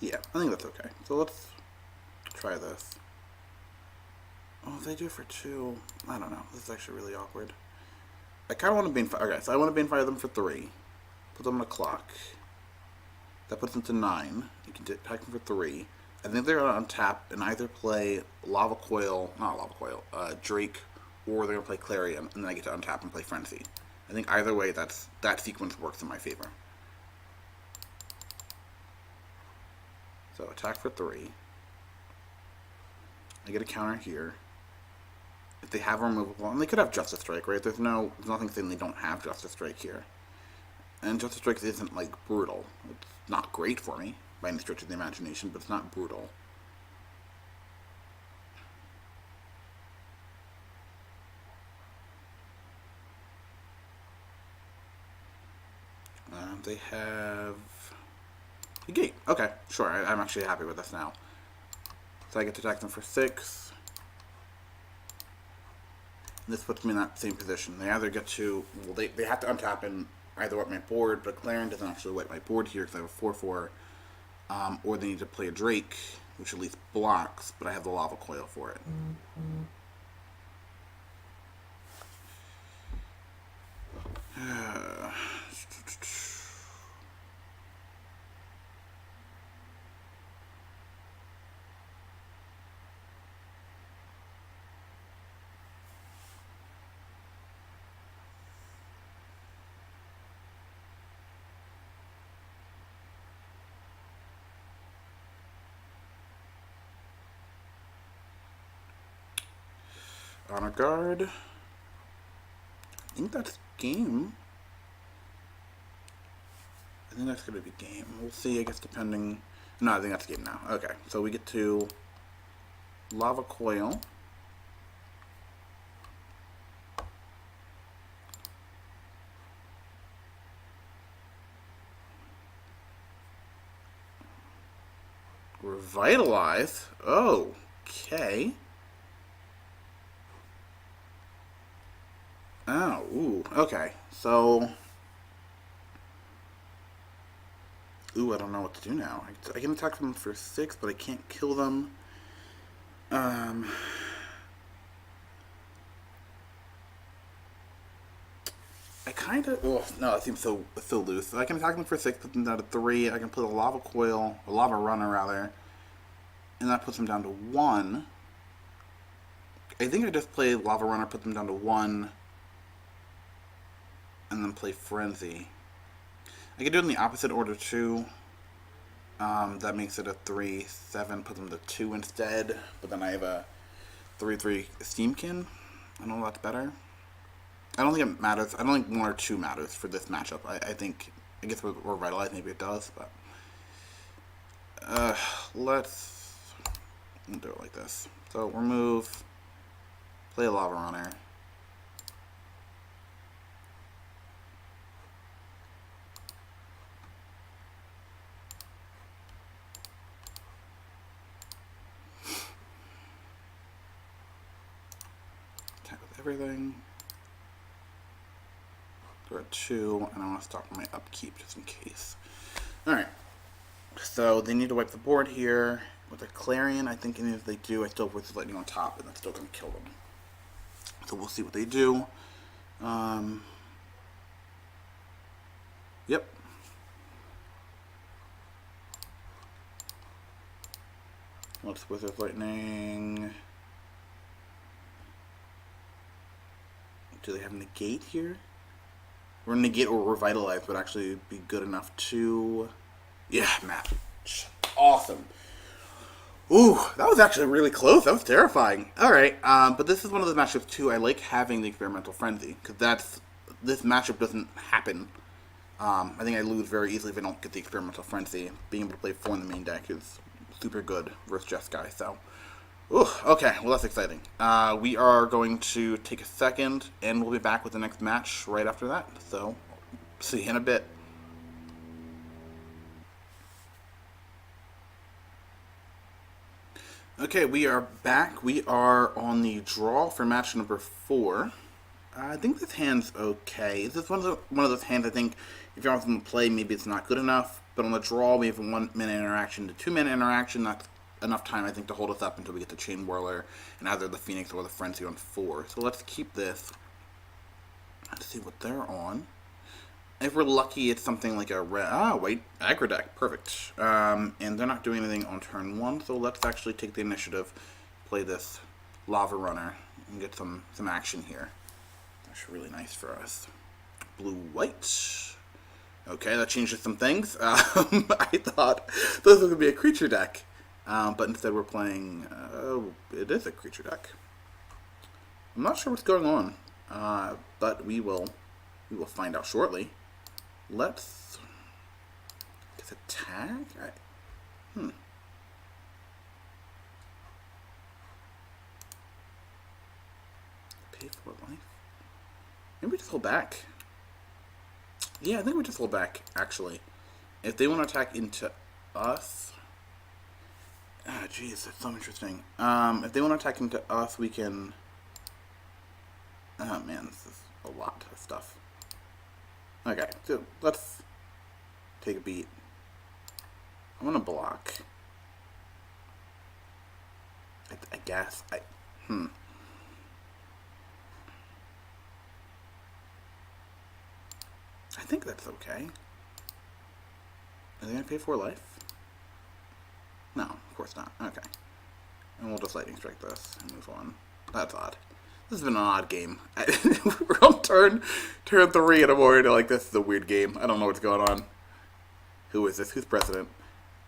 Yeah, I think that's okay. So let's try this. Oh, if they do it for 2, I don't know. This is actually really awkward. I kind of want to Banefire. Okay, so I want to Banefire them for 3. Put them on a clock. That puts them to 9. You can attack them for 3. I think they're going to untap and either play Lava Coil, not Lava Coil, Drake, or they're going to play Clarion, and then I get to untap and play Frenzy. I think either way, that sequence works in my favor. So attack for 3. I get a counter here. If they have a removable, and they could have Justice Strike, right? There's nothing saying they don't have Justice Strike here. And Justice Strike isn't, like, brutal. It's not great for me, by any stretch of the imagination, but it's not brutal. They have a gate. Okay, sure, I'm actually happy with this now. So I get to attack them for 6. This puts me in that same position. They either get to, well, they have to untap and either wipe my board, but Clarion doesn't actually wipe my board here because I have a 4/4, or they need to play a Drake, which at least blocks, but I have the Lava Coil for it. Honor Guard. I think that's game. I think that's going to be game. We'll see, I guess, depending. No, I think that's game now. Okay, so we get to Lava Coil. Revitalize? Oh, okay. Oh, ooh, okay. So, ooh, I don't know what to do now. I can attack them for 6, but I can't kill them. I kind of, oh, no, it seems so loose. I can attack them for 6, put them down to 3. I can put a Lava Coil, a Lava Runner, rather, and that puts them down to 1. I think I just play Lava Runner, put them down to 1, and then play Frenzy. I could do it in the opposite order too. That makes it a 3/7, put them to 2 instead. But then I have a 3/3 Steam-Kin. I don't know if that's better. I don't think it matters. I don't think 1 or 2 matters for this matchup. I think, I guess we're Revitalized, maybe it does, but let's do it like this. So remove, play a Lava Runner. Everything. We're at 2, and I want to stop my upkeep just in case. Alright. So they need to wipe the board here. With a Clarion, I think even if they do, I still have Wizard Lightning on top, and that's still going to kill them. So we'll see what they do. Yep. Let's Wizard Lightning. Do they have Negate here? Or Negate or Revitalize would actually be good enough to... Yeah, match. Awesome. Ooh, that was actually really close. That was terrifying. Alright, but this is one of those matchups too. I like having the Experimental Frenzy, because this matchup doesn't happen. I think I lose very easily if I don't get the Experimental Frenzy. Being able to play 4 in the main deck is super good versus Jeskai, so... Ooh, okay, well that's exciting. We are going to take a second, and we'll be back with the next match right after that. So, see you in a bit. Okay, we are back. We are on the draw for match number 4. I think this hand's okay. This is one of those hands I think if you're on them to play, maybe it's not good enough. But on the draw, we have a 1-minute interaction to 2-minute interaction. That's enough time, I think, to hold us up until we get the Chainwhirler and either the Phoenix or the Frenzy on 4. So let's keep this. Let's see what they're on. If we're lucky, it's something like a red... Ah, wait. Aggro deck. Perfect. And they're not doing anything on turn 1, so let's actually take the initiative, play this Lava Runner, and get some action here. That's really nice for us. Blue-white. Okay, that changes some things. I thought this was going to be a creature deck. But instead we're playing, it is a creature deck. I'm not sure what's going on, but we will find out shortly. Let's attack. Pay for life. Maybe we just hold back. Yeah, I think we just hold back. Actually, if they want to attack into us. Ah, jeez, that's so interesting. If they want to attack into us, we can... Oh man, this is a lot of stuff. Okay, so let's take a beat. I'm gonna block. I guess I think that's okay. Are they gonna pay 4 life? No, of course not. Okay. And we'll just lightning strike this and move on. That's odd. This has been an odd game. We're on turn 3 and I'm already like, this is a weird game. I don't know what's going on. Who is this? Who's president?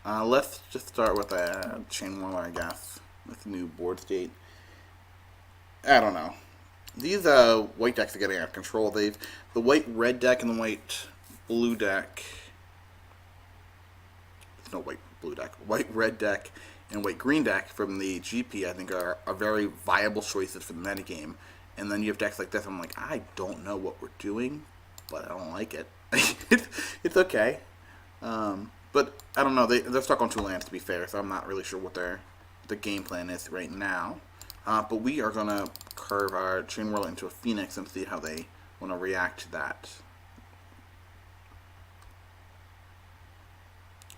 Let's just start with a Chainwhirler, I guess. With a new board state. I don't know. These white decks are getting out of control. The white-red deck and the white-blue deck... There's no white-blue deck. White-red deck and white-green deck from the GP, I think, are very viable choices for the metagame. And then you have decks like this, I'm like, I don't know what we're doing, but I don't like it. It's okay. But, I don't know, they're stuck on 2 lands, to be fair, so I'm not really sure what the game plan is right now. But we are going to curve our Chainwhirler into a Phoenix and see how they want to react to that.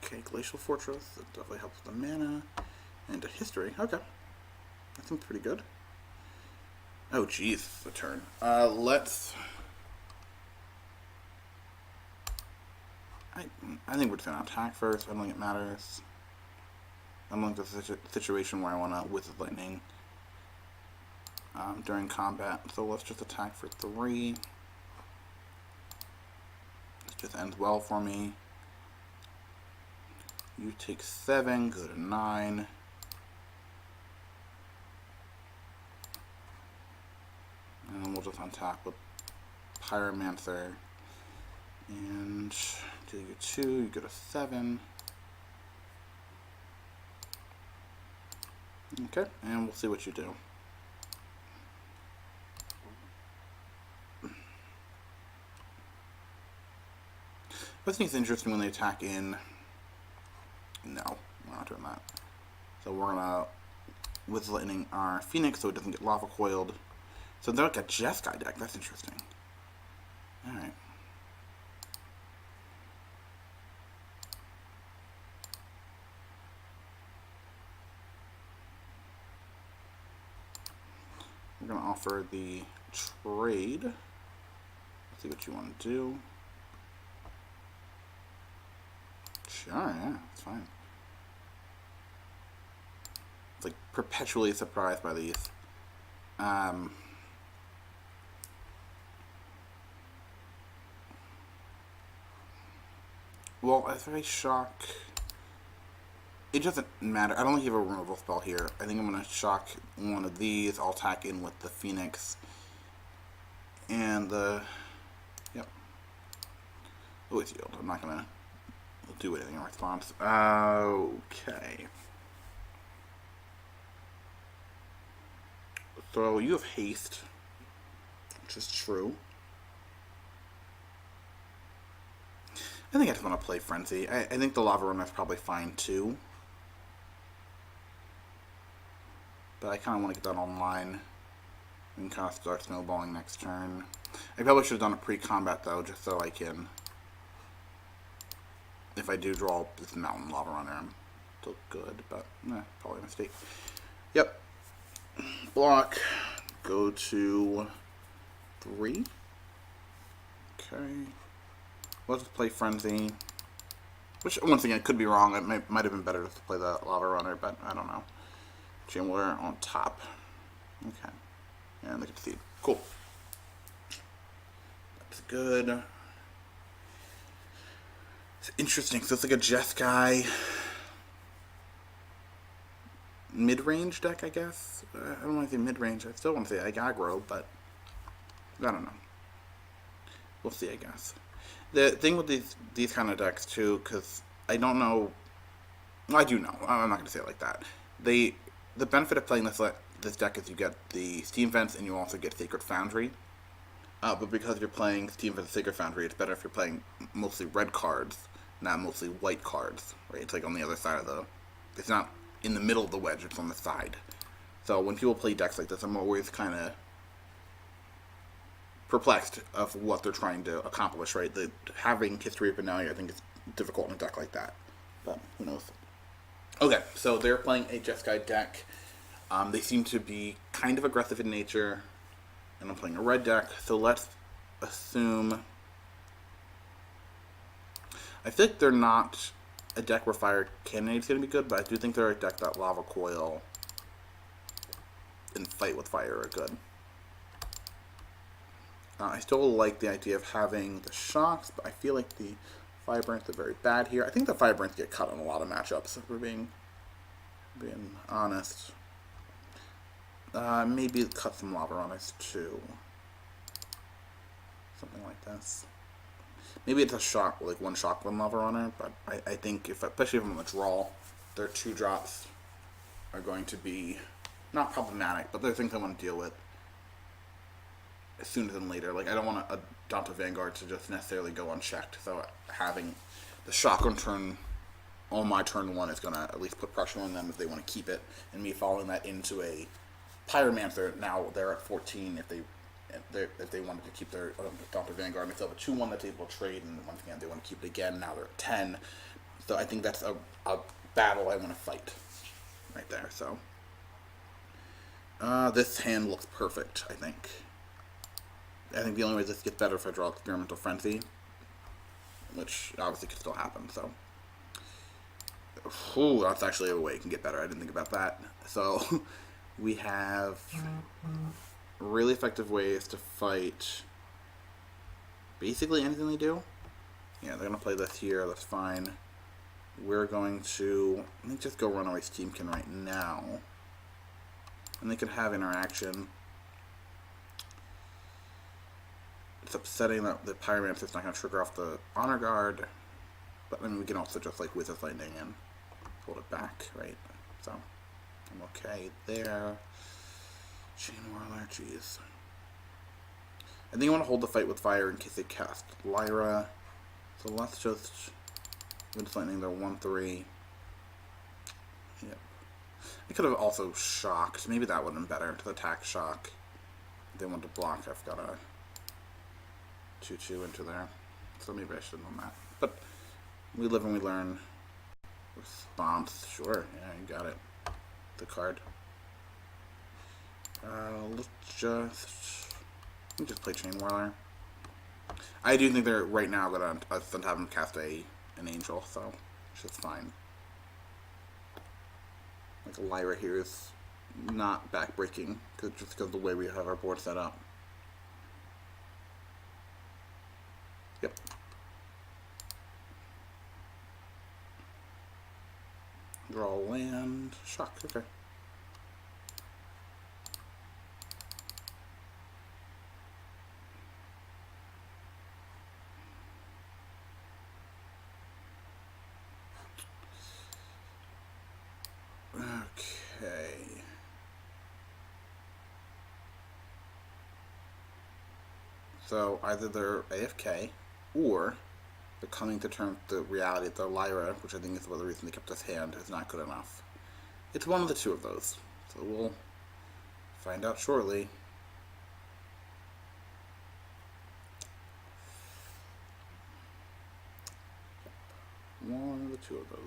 Okay, Glacial Fortress, that definitely helps with the mana. And a history, okay. That seems pretty good. Oh jeez, the turn. Let's... I think we're just going to attack first. I don't think it matters. I'm looking at a situation where I want to Wizard Lightning during combat. So let's just attack for 3. This just ends well for me. You take 7, go to 9. And we'll just untap with Pyromancer. And do you 2, you go to 7. Okay, and we'll see what you do. I think it's interesting when they attack in... No, we're not doing that. So we're gonna Wizard Lightning our Phoenix so it doesn't get Lava Coiled. So they're like a Jeskai deck, that's interesting. Alright. We're going to offer the trade. Let's see what you want to do. Sure, yeah, it's fine. It's like perpetually surprised by these. Well, if I shock... It doesn't matter. I don't think you have a removal spell here. I think I'm going to shock one of these. I'll attack in with the Phoenix. And the... Yep. Always yield. I'm not going to do anything in response. Okay. So you have haste, which is true. I think I just want to play Frenzy. I think the Lavarunner is probably fine too. But I kind of want to get that online and kind of start snowballing next turn. I probably should have done a pre-combat though, just so I can, if I do draw this Mountain Lavarunner, I'm still good, but probably a mistake. Yep. Block. Go to 3. Okay. Let's play Frenzy. Which, once again, could be wrong. It might have been better to play the Lavarunner, but I don't know. Chainwhirler on top. Okay. And they can see. Cool. That's good. It's interesting. So it's like a Jeskai mid-range deck, I guess. I don't want to say mid-range. I still want to say like aggro, but I don't know. We'll see, I guess. The thing with these kind of decks too, because I don't know. Well, I do know. I'm not going to say it like that. The benefit of playing this deck is you get the Steam Vents and you also get Sacred Foundry. But because you're playing Steam Vents and Sacred Foundry, it's better if you're playing mostly red cards, not mostly white cards. Right? It's like on the other side of the. It's not in the middle of the wedge. It's on the side. So when people play decks like this, I'm always kind of perplexed of what they're trying to accomplish, right? Having History of Benalia, I think, is difficult in a deck like that. But who knows? Okay, so they're playing a Jeskai deck. They seem to be kind of aggressive in nature. And I'm playing a red deck, so let's assume... I feel like they're not a deck where Fiery Cannonade is going to be good, but I do think they're a deck that Lava Coil and Fight with Fire are good. I still like the idea of having the shocks, but I feel like the Firebrands are very bad here. I think the Firebrands get cut in a lot of matchups, if we're being honest. Maybe cut some Lavarunners too. Something like this. Maybe it's a shock, like one shock, one Lavarunner, but I think, especially if I'm on the draw, their 2-drops are going to be not problematic, but they're things I want to deal with sooner than later. Like, I don't want a Danta Vanguard to just necessarily go unchecked, so having the shock on my turn 1 is going to at least put pressure on them if they want to keep it, and me following that into a Pyromancer. Now they're at 14 if they wanted to keep their Danta Vanguard. They still have a 2-1 that's able to trade, and once again they want to keep it again. Now they're at 10, so I think that's a battle I want to fight right there. So this hand looks perfect, I think. I think the only way this gets better if I draw Experimental Frenzy, which obviously could still happen. So, ooh, that's actually a way it can get better. I didn't think about that. So we have really effective ways to fight basically anything they do. Yeah, they're going to play this here. That's fine. We're going to, let me just go Runaway Steam-Kin right now. And they can have interaction. It's upsetting that the Pyromancer's not going to trigger off the Honor Guard. But I mean, we can also just like Wizard Lightning and hold it back, right? So, I'm okay there. Chainwhirler, jeez. I think I want to hold the Fight with Fire in case they cast Lyra. So let's just Wizard Lightning their 1/3. Yep. I could have also shocked. Maybe that would have been better to attack shock. If they want to block, I've got a 2/2 into there. So maybe I should have done that. But we live and we learn. Response, sure. Yeah, you got it. The card. Let's just play Chainwhirler. I do think they're right now gonna have them cast an angel, so it's just fine. Like Lyra here is not backbreaking just because of the way we have our board set up. Yep. Draw land. Shock, okay. Okay. So either they're AFK or they're coming to terms with the reality that their Lyra, which I think is the reason they kept this hand, is not good enough. It's one of the two of those. So we'll find out shortly. One of the two of those.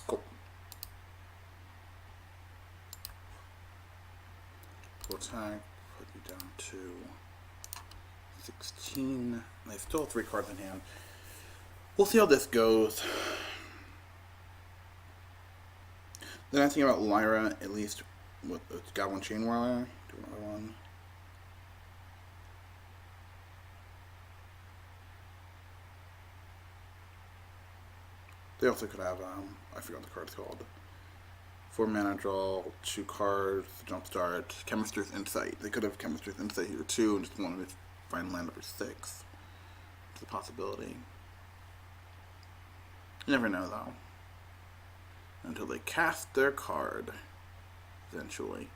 Cool. Attack, put you down to 16. They still have 3 cards in hand. We'll see how this goes. The nice thing about Lyra, at least with Goblin Chainwhirler, do another one. They also could have, I forgot what the card's called. 4 mana draw, 2 cards, jumpstart, Chemistry's Insight. They could have Chemistry's Insight here too, and just wanted to find land number 6. It's a possibility. You never know though. Until they cast their card, eventually.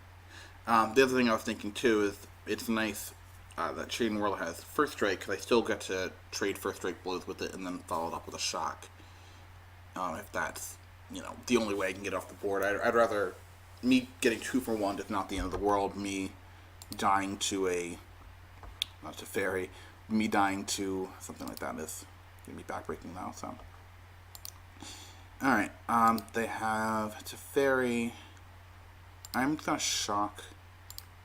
The other thing I was thinking too is it's nice that Chainwhirler has First Strike, because I still get to trade First Strike blows with it and then follow it up with a shock. If that's you know, the only way I can get off the board. I'd rather me getting 2 for 1 is not the end of the world. Me dying to a, not to fairy, me dying to something like that is gonna be backbreaking now. So, all right, they have to fairy. I'm gonna shock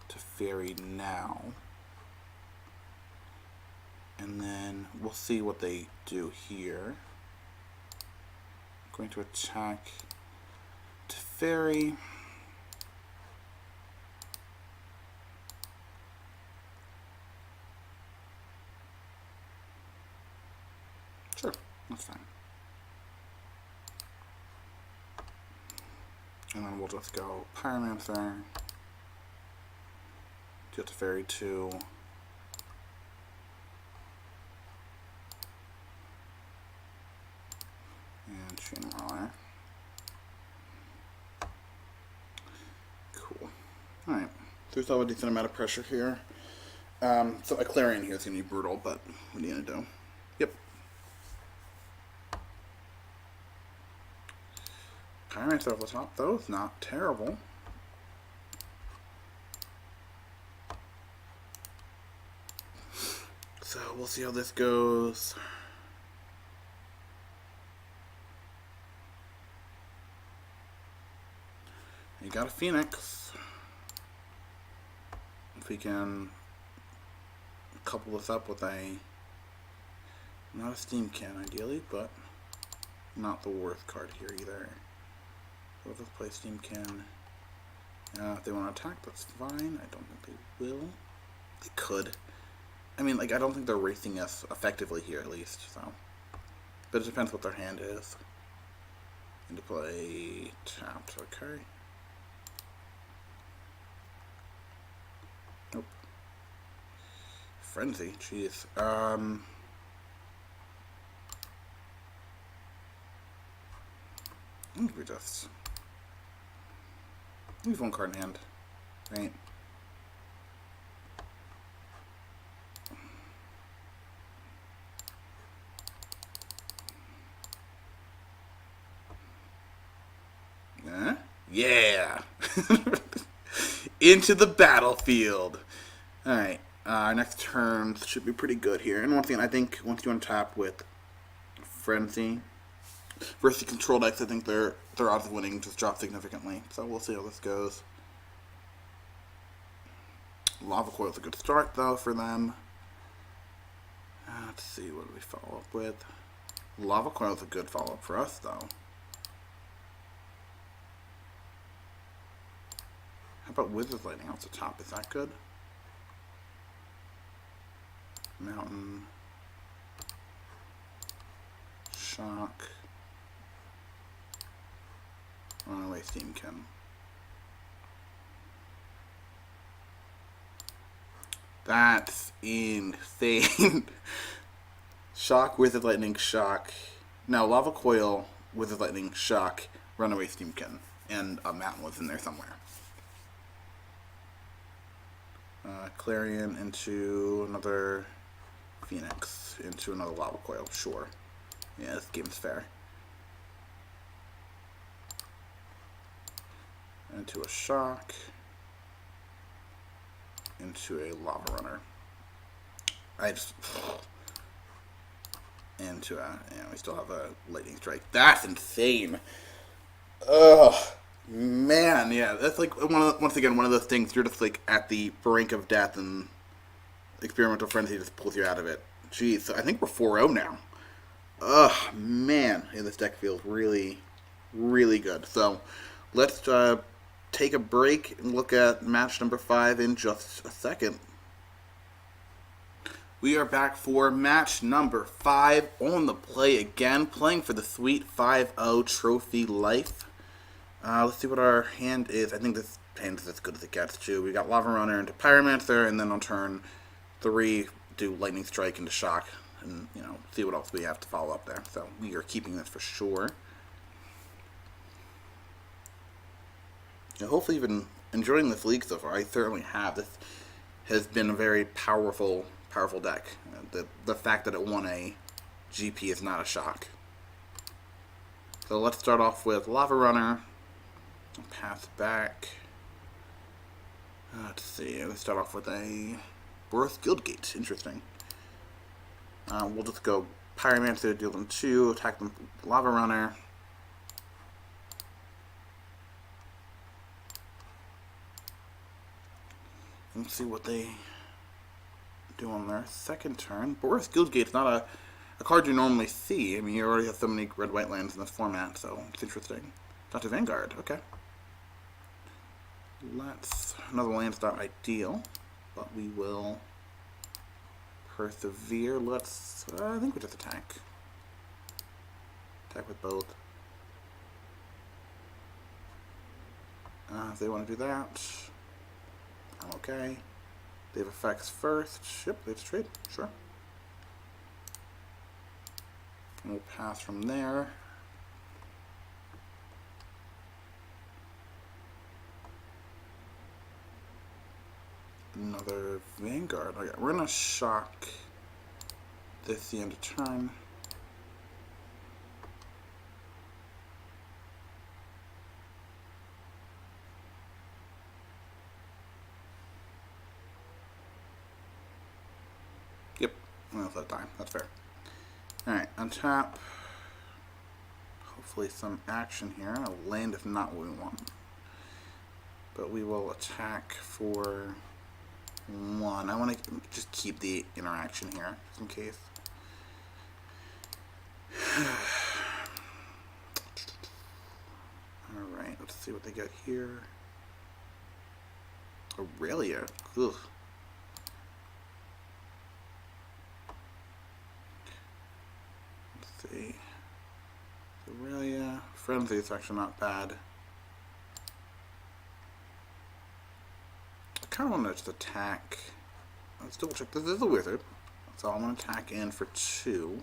to fairy now, and then we'll see what they do here. Going to attack to fairy. Sure, that's fine. And then we'll just go Pyromancer, get to fairy 2. And Chainwhirler. Cool. Alright. So we still have a decent amount of pressure here. So a Clarion here is going to be brutal, but what are you going to do? Yep. Pyromancer off the top, though, is not terrible. So we'll see how this goes. You got a Phoenix. If we can couple this up with a, not a Steam-Kin ideally, but not the worst card here either. So let's play Steam-Kin. If they want to attack, that's fine. I don't think they will. They could. I mean, like, I don't think they're racing us effectively here, at least, so. But it depends what their hand is. Into play tapped, okay. Nope. Frenzy, jeez. We just leave 1 card in hand, right? Yeah! Into the battlefield! Alright, our next turn should be pretty good here. And once again, I think once you untap with Frenzy versus control decks, I think their odds of winning just drop significantly. So we'll see how this goes. Lava Coil is a good start, though, for them. Let's see, what do we follow up with? Lava Coil is a good follow-up for us, though. How about Wizard's Lightning off the top? Is that good? Mountain. Shock. Runaway Steam-Kin. That's insane. Shock, Wizard Lightning, Shock. Now, Lava Coil, Wizard Lightning, Shock, Runaway Steam-Kin. And a Mountain was in there somewhere. Clarion into another Phoenix, into another Lava Coil, sure. Yeah, this game's fair. Into a Shock, into a Lava Runner. Into a, yeah, we still have a Lightning Strike. That's insane. Ugh. Man, yeah, that's like, once again, one of those things, you're just like at the brink of death and Experimental Frenzy just pulls you out of it. Jeez, so I think we're 4-0 now. Ugh, man, yeah, this deck feels really, really good. So, let's take a break and look at match number 5 in just a second. We are back for match number 5 on the play again, playing for the sweet 5-0 trophy life. Let's see what our hand is. I think this hand is as good as it gets, too. We got Lava Runner into Pyromancer, and then on turn 3, do Lightning Strike into Shock, and, you know, see what else we have to follow up there. So, we are keeping this for sure. Yeah, hopefully you've been enjoying this league so far. I certainly have. This has been a very powerful deck. The fact that it won a GP is not a shock. So let's start off with Lavarunner. Pass back. Let's see. Let's start off with a Birth Guildgate. Interesting. We'll just go Pyromancer, deal them 2, attack them with Lavarunner. Let's see what they do on their second turn. Boris Guildgate's not a card you normally see. I mean, you already have so many red-white lands in this format, so it's interesting. Dr. Vanguard, okay. Another land's not ideal, but we will persevere. I think we just attack. Attack with both. If they want to do that, I'm okay. They have effects first. Yep, they have to trade. Sure. And we'll pass from there. Another Vanguard. Okay, we're gonna shock this the end of turn. Yep, well, that time. That's fair. Alright, untap. Hopefully some action here. A land if not what we want. But we will attack for 1. I want to just keep the interaction here, just in case. Alright, let's see what they get here. Aurelia. Ugh. Let's see. Aurelia. Frenzy is actually not bad. I kind of want to just attack. Let's double check. This is a wizard, so I'm going to attack in for 2.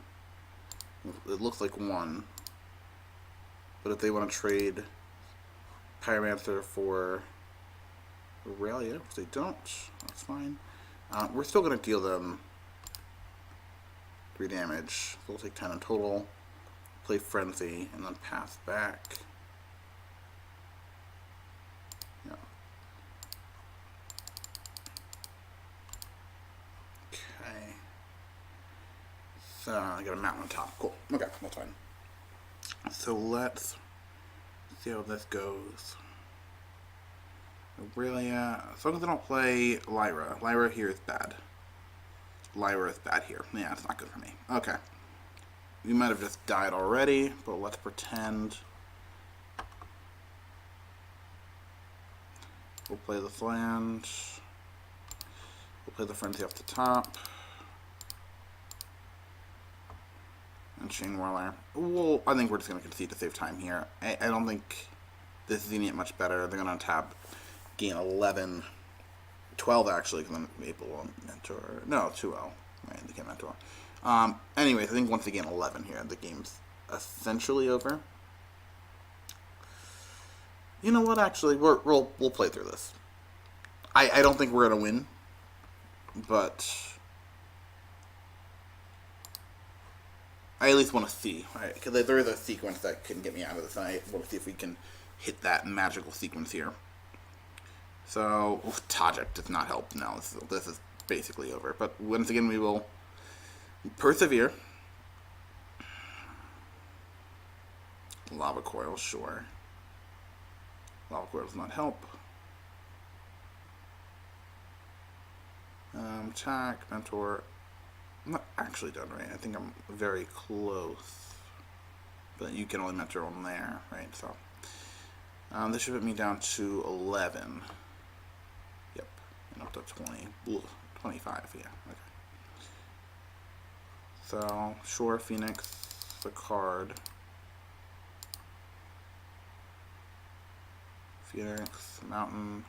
It looks like 1. But if they want to trade Pyromancer for Aurelia, which they don't, that's fine. We're still going to deal them 3 damage. So we'll take 10 in total. Play Frenzy, and then pass back. Yeah. Okay. So I got a mountain on top. Cool. Okay, that's fine. So let's see how this goes. Aurelia. As long as I don't play Lyra. Lyra here is bad. Lyra is bad here. Yeah, it's not good for me. Okay. We might have just died already, but let's pretend. We'll play this land. We'll play the Frenzy off the top. And Chainwhirler. Well, I think we're just going to concede to save time here. I don't think this is going to get much better. They're going to tap, gain 11. 12 actually, because then Maple will mentor. No, 2-0. Right, they can't mentor. Anyways, I think once again 11 here, the game's essentially over. You know what? Actually, we'll play through this. I don't think we're gonna win, but I at least want to see, right? Because there is a sequence that can get me out of this. And I want to see if we can hit that magical sequence here. So Tajik does not help. No, this is basically over. But once again, we will persevere. Lava Coil, sure. Lava Coil does not help. Attack, mentor. I'm not actually done, right? I think I'm very close. But you can only mentor on there, right? So this should put me down to 11. Yep, and up to 20. Ugh, 25, yeah, okay. So, sure, Phoenix, the card. Phoenix, Mountain,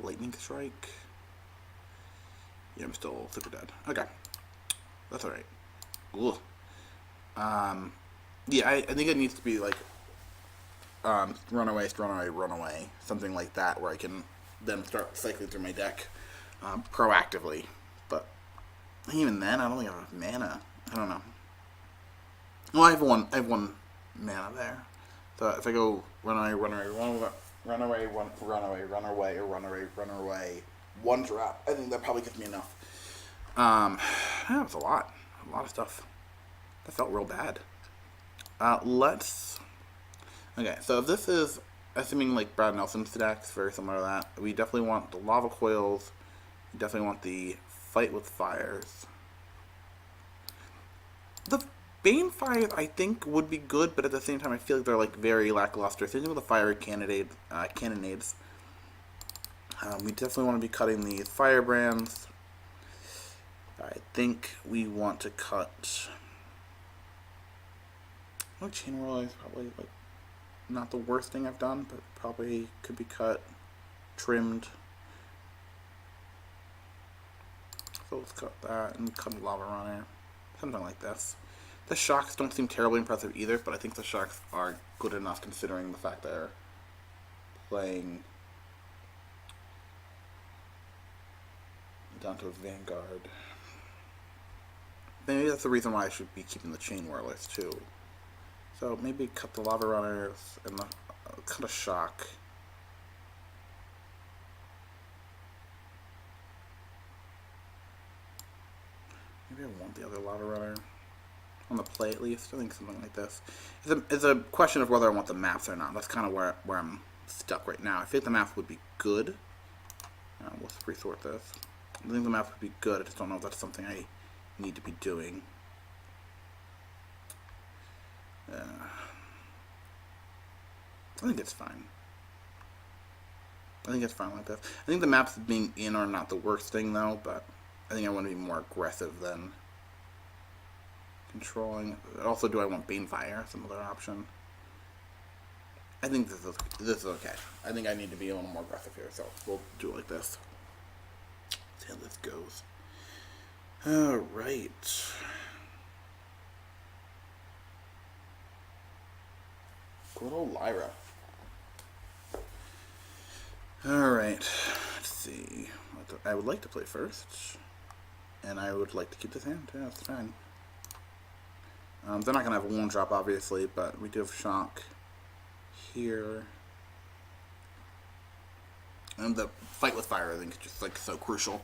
Lightning Strike. Yeah, I'm still super dead. Okay, that's alright. Yeah, I think it needs to be like Runaway, something like that, where I can then start cycling through my deck proactively. But even then, I don't think I have enough mana. I don't know. Well, I have one mana there. So if I go runaway, one drop, I think that probably gives me enough. That was a lot of stuff. That felt real bad. Okay, so if this is, assuming like Brad Nelson's decks, very similar to that, we definitely want the Lava Coils, we definitely want the Fight with Fires. The Banefire, I think, would be good, but at the same time, I feel like they're like very lackluster. Same thing with the Fiery Cannonades. We definitely want to be cutting these Firebrands. I think we want to cut. Chainwhirler is probably like not the worst thing I've done, but probably could be cut, trimmed. So let's cut that and cut a Lavarunner, something like this. The shocks don't seem terribly impressive either, but I think the shocks are good enough considering the fact they're playing down to a Vanguard. Maybe that's the reason why I should be keeping the Chainwhirlers too. So maybe cut the Lavarunners and cut a shock. Maybe I want the other Lavarunner on the play at least. I think something like this. It's a question of whether I want the maps or not. That's kind of where I'm stuck right now. I think the maps would be good. Let's resort this. I think the maps would be good. I just don't know if that's something I need to be doing. I think it's fine. I think it's fine like this. I think the maps being in are not the worst thing though, but I think I want to be more aggressive than controlling. Also, do I want Banefire? Some other option. I think this is okay. I think I need to be a little more aggressive here, so we'll do it like this. See how this goes. Alright. Good old Lyra. Alright. Let's see. I would like to play first. And I would like to keep this hand. Yeah, that's fine. They're not going to have a one drop, obviously, but we do have Shock here. And the Fight with Fire, I think, is just like so crucial.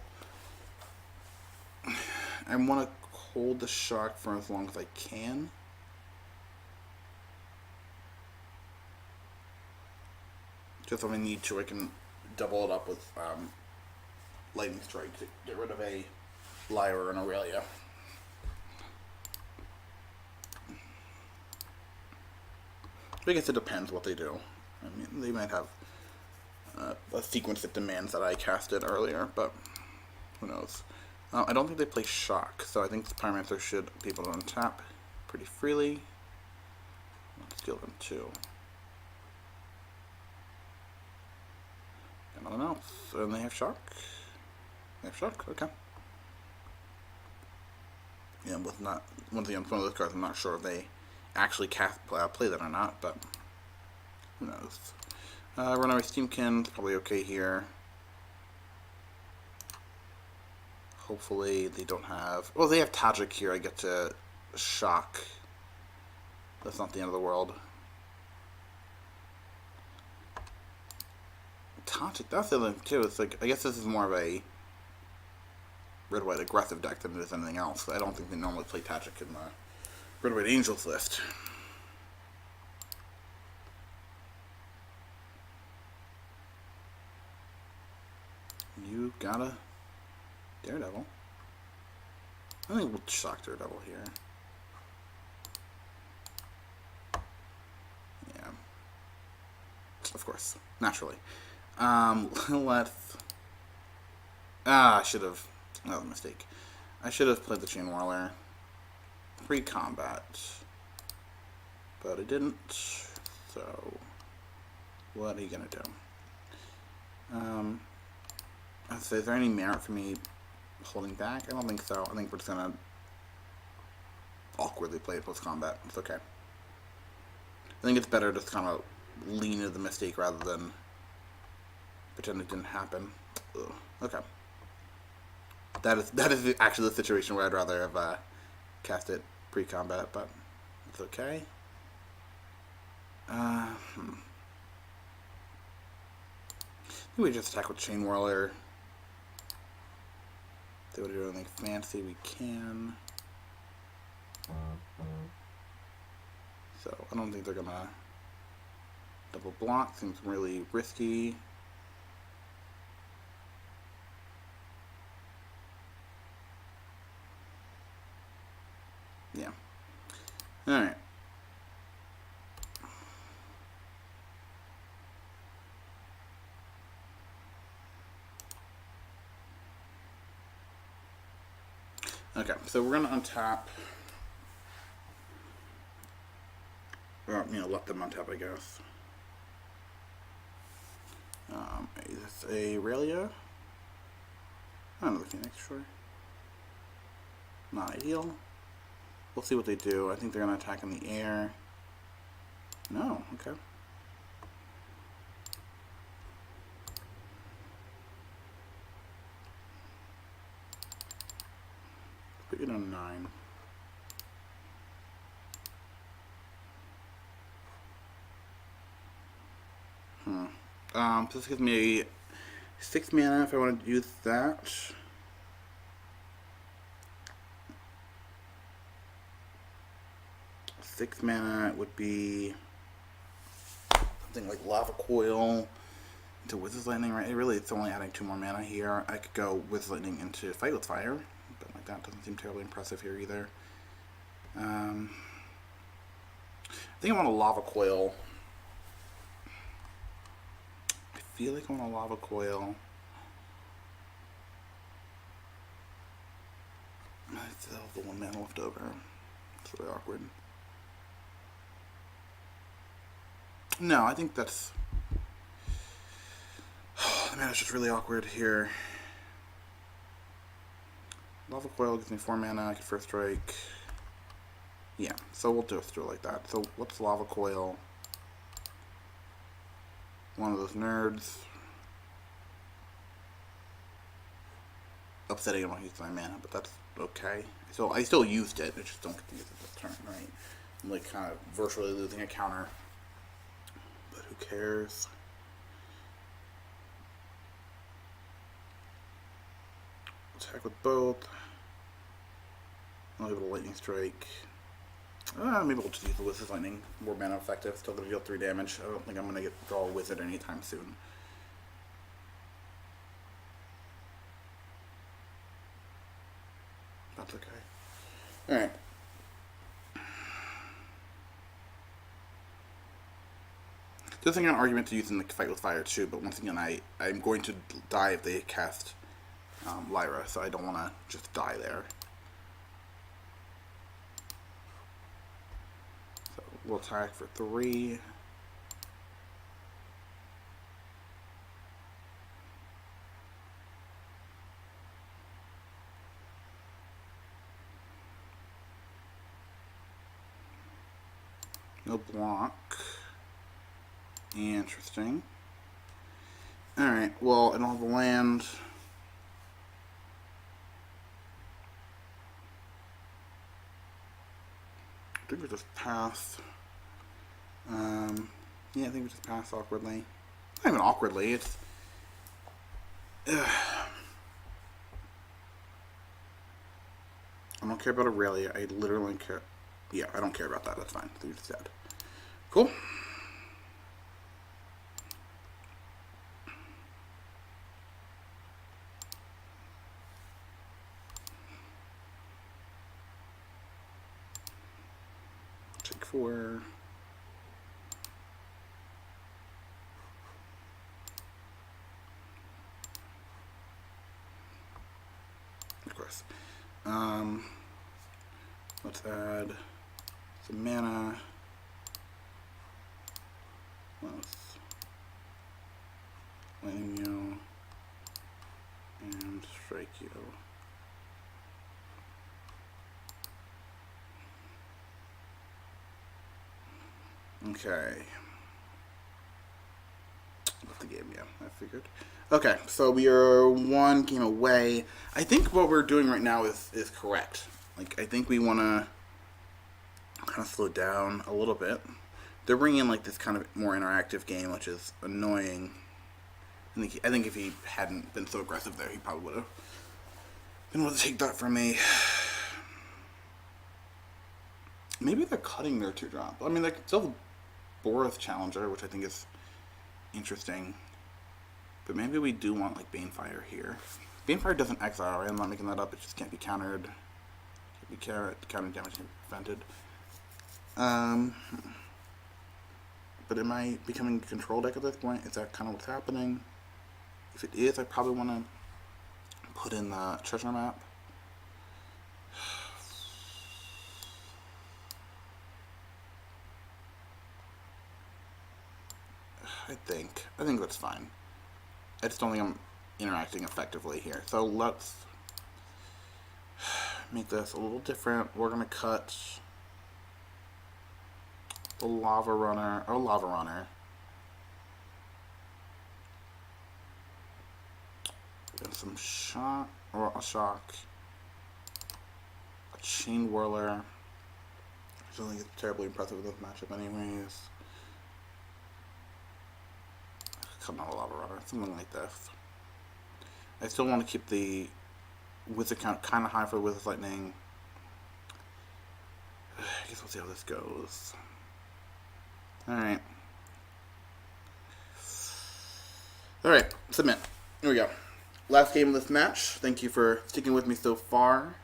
I want to hold the Shock for as long as I can. Just if I need to, I can double it up with Lightning Strike to get rid of a Lyra and Aurelia. I guess it depends what they do. I mean, they might have a sequence that demands that I cast it earlier, but who knows. I don't think they play Shock, so I think the Pyromancer should be able to untap pretty freely. Let's deal them too. Got nothing else. And they have Shock. They have Shock, okay. Yeah, with not one of those cards, I'm not sure if they actually play that or not, but who knows. Runaway Steam-Kin is probably okay here. Hopefully they don't have... Well, they have Tajik here. I get to Shock. That's not the end of the world. Tajik, that's the other thing too. It's like, I guess this is more of a red-white aggressive deck than it is anything else. I don't think they normally play Tajik in the Red-White Angels list. You got a Daredevil. I think we'll Shock Daredevil here. Yeah. Of course. Naturally. Let's... I should have... That was a mistake. I should have played the Chainwhirler pre-combat, but I didn't, so what are you gonna do? I'd say, is there any merit for me holding back? I don't think so. I think we're just gonna awkwardly play it post-combat. It's okay. I think it's better to just kind of lean into the mistake rather than pretend it didn't happen. Ugh. Okay. That is actually the situation where I'd rather have cast it pre-combat, but it's okay. We just attack with Chainwhirler. If they want to do anything fancy, we can. So I don't think they're gonna double block. Seems really risky. Yeah. All right. Okay, so we're gonna untap. Or, let them untap, I guess. Is this a Aurelia? Another Phoenix, sure. Not ideal. We'll see what they do. I think they're gonna attack in the air. No, okay. Put it on 9. So this gives me 6 mana if I want to use that. Six mana would be something like Lava Coil into Wizard's Lightning, right? It's only adding 2 more mana here. I could go Wizard's Lightning into Fight with Fire, but like that doesn't seem terribly impressive here either. I think I want a Lava Coil. I feel like I want a Lava Coil. I still have the 1 mana left over. It's really awkward. No, I think that's... the mana's just really awkward here. Lava Coil gives me 4 mana, I could first strike. Yeah, so we'll just do it like that. So what's Lava Coil? One of those nerds. Upsetting I don't use my mana, but that's okay. So I still used it, I just don't get to use it this turn, right? I'm like kind of virtually losing a counter. But who cares? Attack with both. I'll give it a lightning strike. Maybe we'll just use the Wizard's Lightning. More mana effective. Still gonna deal 3 damage. I don't think I'm gonna draw a wizard anytime soon. That's okay. Alright. There's an argument to using the Fight with Fire too, but once again, I'm going to die if they cast Lyra, so I don't want to just die there. So we'll attack for 3. No block. Interesting. Alright, well, I don't have the land. I think we just pass. Yeah, I think we just pass awkwardly. Not even awkwardly, it's... I don't care about Aurelia, I literally don't care. Yeah, I don't care about that, that's fine. So you're just dead. Cool. Take 4. Of course. Let's add some mana. Let's lightning you and strike you. Okay. Left the game, yeah, I figured. Okay, so we are 1 game away. I think what we're doing right now is correct. Like, I think we want to kind of slow down a little bit. they're bringing in like this kind of more interactive game, which is annoying. I think if he hadn't been so aggressive there, he probably would have been able to take that from me. Maybe they're cutting their 2-drop. I mean, they still have Boris Challenger, which I think is interesting. But maybe we do want like Banefire here. Banefire doesn't exile, right? I'm not making that up. It just can't be countered. Can't be countered damage can't be prevented. But am I becoming a control deck at this point? Is that kind of what's happening? If it is, I probably want to put in the treasure map. I think that's fine. I just don't think I'm interacting effectively here. So let's make this a little different. We're gonna cut the Lava Runner. And some shock, or a shock, a Chainwhirler. I don't think it's terribly impressive with this matchup anyways. Come on, Lava Runner, something like this. I still want to keep the Wizard count kind of high for Wizard Lightning. I guess we'll see how this goes. Alright. Alright, submit. Here we go. Last game of this match. Thank you for sticking with me so far.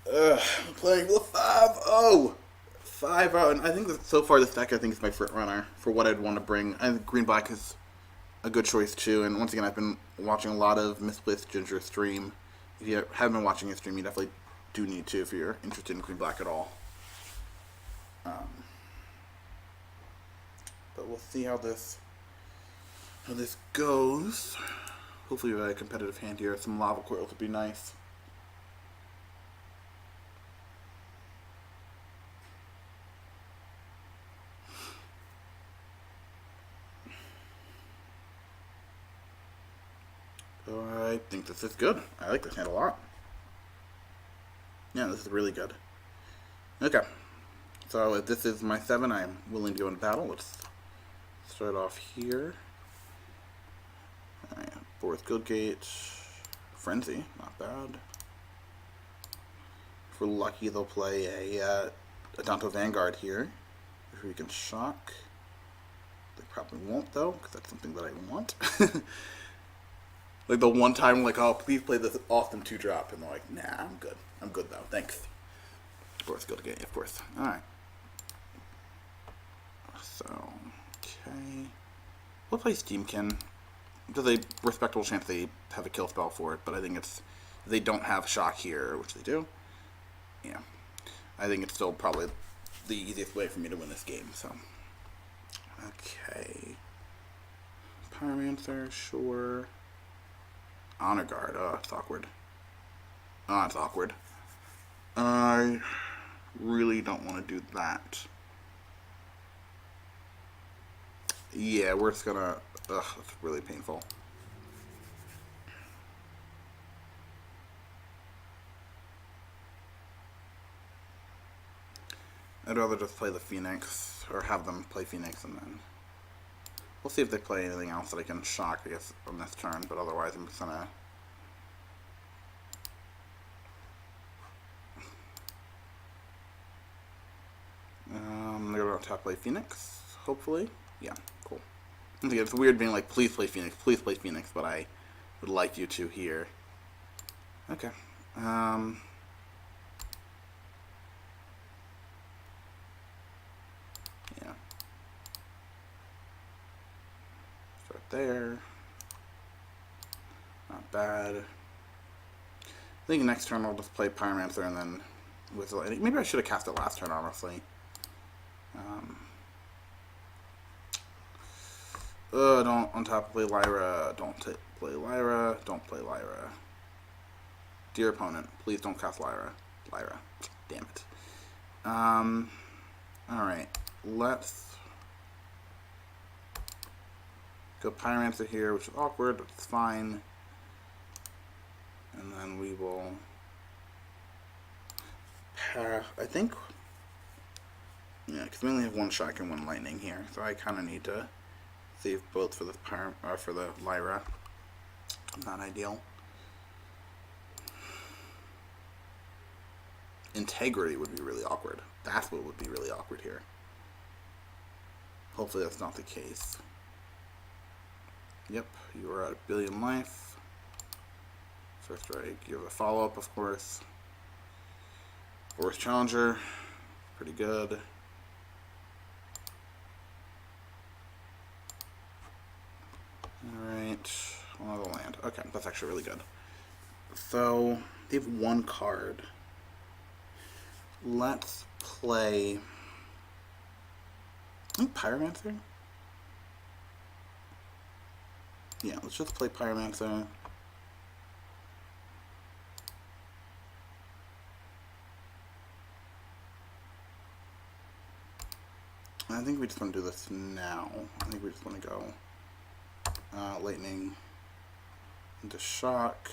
I'm playing with 5-0. 5-0, and I think that so far this deck I think is my front runner for what I'd want to bring. I think Green Black is a good choice too, and once again I've been watching a lot of Misplaced Ginger stream. If you haven't been watching his stream, you definitely do need to if you're interested in Green Black at all. But we'll see how this goes. Hopefully we have a competitive hand here. Some Lava Coils would be nice. I think this is good. I like this hand a lot. Yeah, this is really good. Okay. So if this is my 7, I'm willing to go into battle. Let's start off here. Alright, Fourth Guildgate. Frenzy, not bad. If we're lucky, they'll play a Danto Vanguard here, which we can shock. They probably won't, though, because that's something that I want. Like the one time, like, oh, please play this awesome 2-drop, and they're like, nah, I'm good. I'm good, though. Thanks. Fourth Guildgate, of course. Alright. So, okay. We'll play Steam-Kin. There's a respectable chance they have a kill spell for it, but I think it's, they don't have shock here, which they do. Yeah. I think it's still probably the easiest way for me to win this game, so. Okay. Pyromancer, sure. Honor Guard, oh, it's awkward. Oh, it's awkward. I really don't want to do that. Yeah, we're just gonna, ugh, it's really painful. I'd rather just play the Phoenix, or have them play Phoenix, and then we'll see if they play anything else that I can shock, I guess, on this turn, but otherwise I'm just gonna... they're gonna tap play Phoenix, hopefully. Yeah, cool. Once again, it's weird being like, please play Phoenix, but I would like you to here. Okay. Yeah. Start there. Not bad. I think next turn I'll just play Pyromancer and then with maybe I should have cast it last turn, honestly. Don't on top play Lyra. Don't play Lyra. Don't play Lyra. Dear opponent, please don't cast Lyra. Lyra. Damn it. Alright. Let's go Pyromancer here, which is awkward, but it's fine. And then we will... I think Yeah, because we only have one shock and one lightning here, so I kind of need to save both for the for the Lyra. Not ideal. Integrity would be really awkward. That's what would be really awkward here. Hopefully that's not the case. Yep, you are at 1 billion life. First strike. You have a follow-up, of course. Force Challenger. Pretty good. Alright. Another land. Okay, that's actually really good. So, they have one card. Let's play... Pyromancer? Yeah, let's just play Pyromancer. I think we just want to do this now. I think we just want to go Lightning into Shock.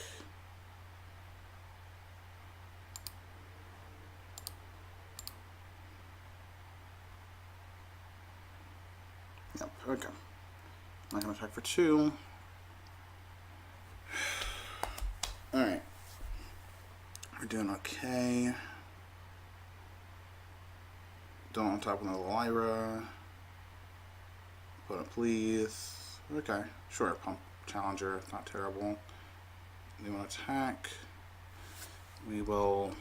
Yep, okay. I'm not going to attack for 2. Alright. We're doing okay. Don't on top of the Lyra. Put it, please. Okay, sure. Pump Challenger. It's not terrible. They want to attack. We will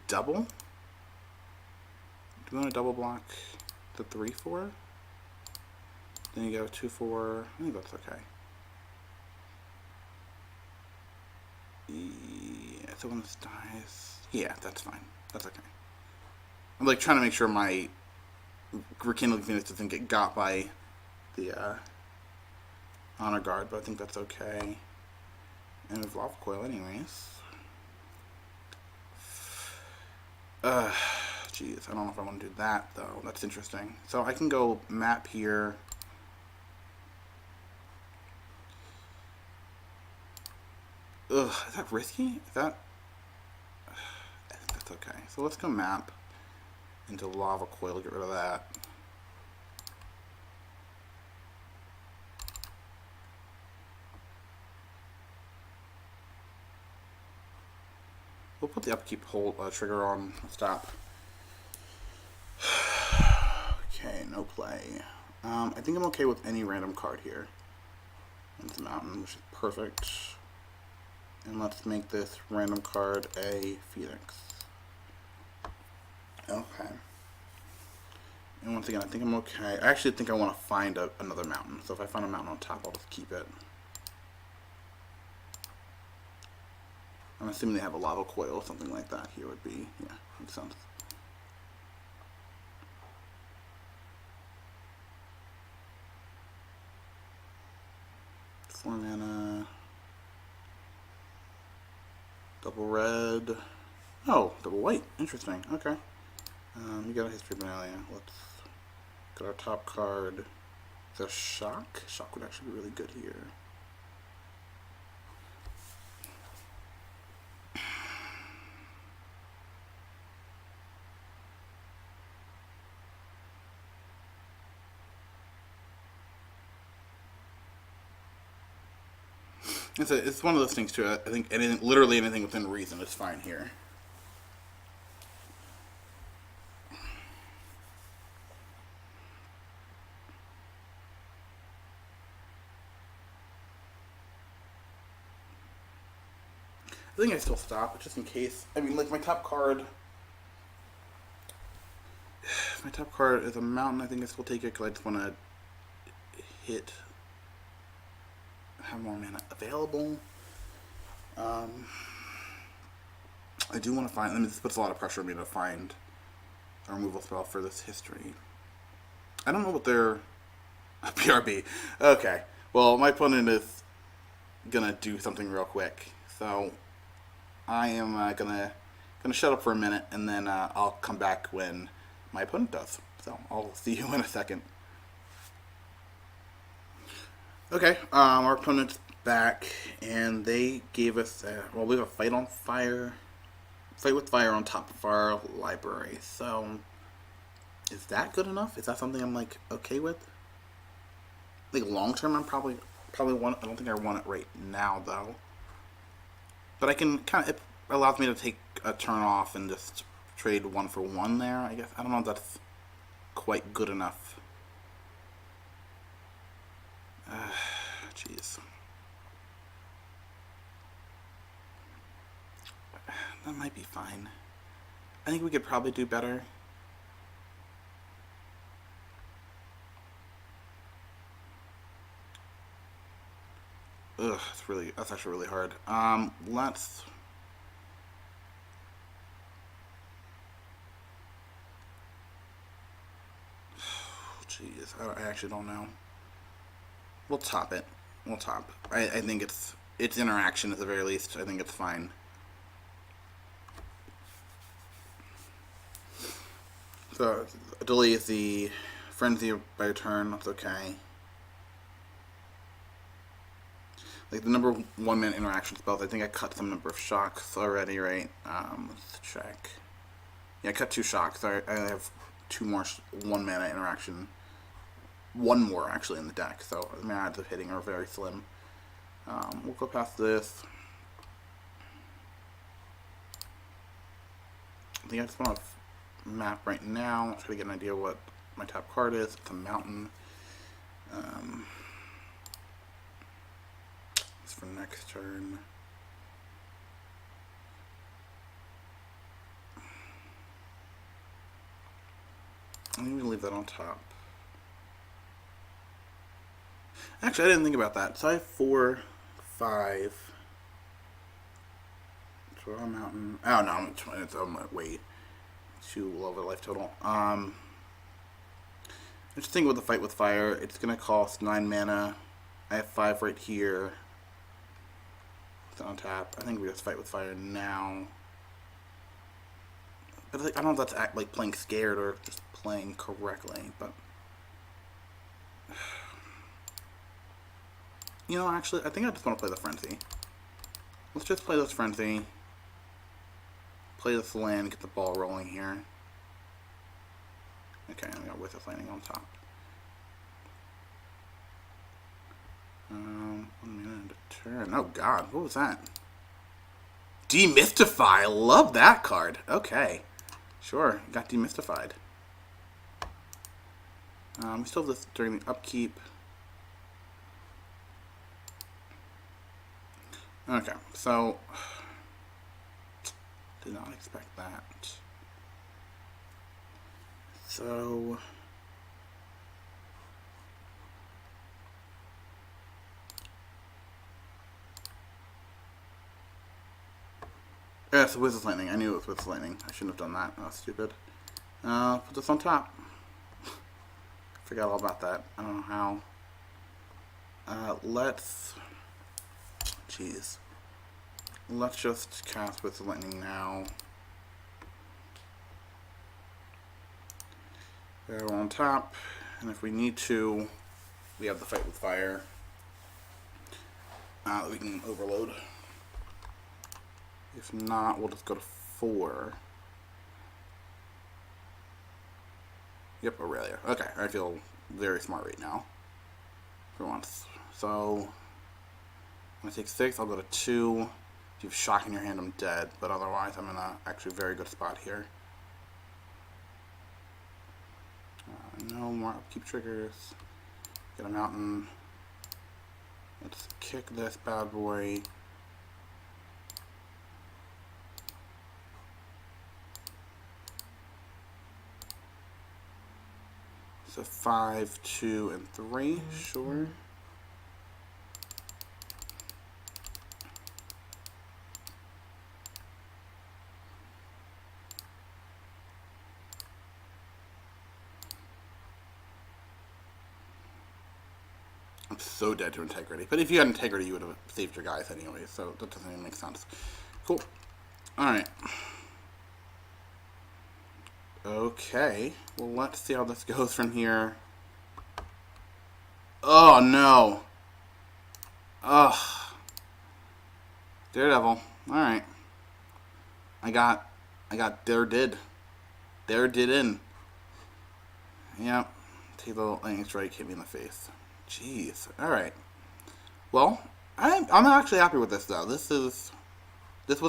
double. Do we want to double block the 3/4? Then you go 2/4. I think that's okay. Yeah, so when this dies, yeah, that's fine. That's okay. I'm like trying to make sure my Rekindling Phoenix doesn't get got by the Honor Guard, but I think that's okay. And with Lava Coil anyways. Jeez, I don't know if I want to do that though. That's interesting. So I can go map here. Ugh, is that risky? Is that... I think that's okay. So let's go map into Lava Coil, get rid of that. We'll put the upkeep hold trigger on. Stop. Okay, no play. I think I'm okay with any random card here. It's a mountain, which is perfect. And let's make this random card a Phoenix. Okay. And once again, I think I'm okay. I actually think I want to find another mountain. So if I find a mountain on top, I'll just keep it. I'm assuming they have a Lava Coil or something like that here would be, yeah, makes sense. Four mana. Double red. Oh, double white. Interesting. Okay. We got a History Benalia. Let's get our top card. The Shock. Shock would actually be really good here. It's one of those things too. I think anything, literally anything within reason is fine here. I think I still stop, just in case. I mean, like my top card. If my top card is a mountain, I think I still take it because I just want to hit. Have more mana available. I do want to find. I mean, this puts a lot of pressure on me to find a removal spell for this history. I don't know what their PRB. Okay. Well, my opponent is gonna do something real quick, so I am gonna shut up for a minute, and then I'll come back when my opponent does. So I'll see you in a second. Okay, our opponent's back, and they gave us, well, we have a Fight with Fire on top of our library, so Is that good enough? Is that something I'm like okay with? Like long term, I'm probably want. I don't think I want it right now though. But I can kind of. It allows me to take a turn off and just trade 1 for 1 there. I guess I don't know if that's quite good enough. Jeez. That might be fine. I think we could probably do better. Ugh, that's actually really hard. Let's. Jeez, I actually don't know. We'll top it. We'll top. I think it's interaction at the very least. I think it's fine. So delete the frenzy by turn. That's okay. Like the number 1 minute interaction spells, I think I cut some number of shocks already, right? Let's check. Yeah, I cut 2 shocks. I have 2 more 1 mana interaction. 1 more actually in the deck, so the odds of hitting are very slim. We'll go past this. I think I just want to map right now. Try to get an idea what my top card is. It's a mountain. It's for next turn. I'm going to leave that on top. Actually, I didn't think about that. So I have 4, 5. Draw a mountain. Oh no, it's on my way. 2 lower life total. Just think with the fight with fire. It's gonna cost 9 mana. I have 5 right here. It's on tap. I think we just fight with fire now. But like, I don't know if that's like playing scared or just playing correctly. But you know, actually, I think I just want to play the frenzy. Let's just play this frenzy. Play this land, get the ball rolling here. Okay, I got Wither landing on top. 1 minute to turn. Oh god, what was that? Demystify! Love that card. Okay. Sure, got demystified. We still have this during the upkeep. Okay, so did not expect that. So yeah, so Wizard's Lightning. I knew it was Wizard's Lightning. I shouldn't have done that. That was stupid. Put this on top. Forgot all about that. I don't know how. Let's. Jeez. Let's just cast Wizard's Lightning now. Arrow on top, and if we need to, we have the fight with fire. We can overload. If not, we'll just go to 4. Yep, Aurelia. Okay, I feel very smart right now. For once. So, I'm going to take 6, I'll go to 2. If you have shock in your hand, I'm dead, but otherwise I'm in a actually very good spot here. No more upkeep triggers. Get a mountain. Let's kick this bad boy. So 5, 2, and 3, sure. I'm so dead to integrity. But if you had integrity, you would have saved your guys anyway, so that doesn't even make sense. Cool. Alright. Okay. Well, let's see how this goes from here. Oh, no. Ugh. Daredevil. Alright. I got there did in. Yeah. Take a little lightning strike, hit me in the face. Jeez. Alright. Well, I'm actually happy with this, though. This was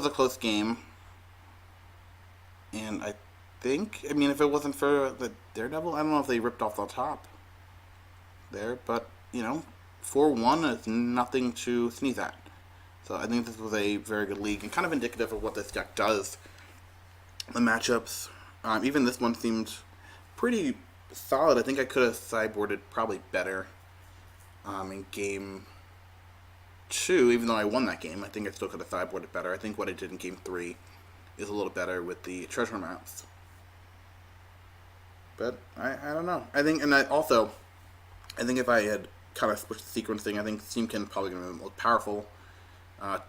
a close game. And I think, I mean, if it wasn't for the Daredevil, I don't know if they ripped off the top there, but, you know, 4-1 is nothing to sneeze at. So I think this was a very good league and kind of indicative of what this deck does. The matchups, even this one seemed pretty solid. I think I could have sideboarded probably better in game 2, even though I won that game. I think I still could have sideboarded better. I think what I did in game 3 is a little better with the treasure maps. But I don't know. I think, and I think if I had kind of switched the sequencing, I think Steam-Kin probably going to be the most powerful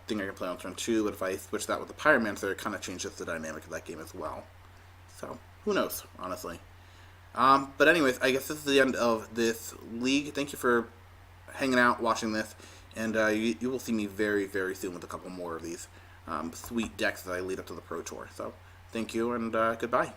thing I can play on turn 2, but if I switch that with the Pyromancer, it kind of changes the dynamic of that game as well. So, who knows, honestly. But anyways, I guess this is the end of this league. Thank you for hanging out, watching this, and you will see me very, very soon with a couple more of these sweet decks that I lead up to the Pro Tour. So, thank you, and goodbye.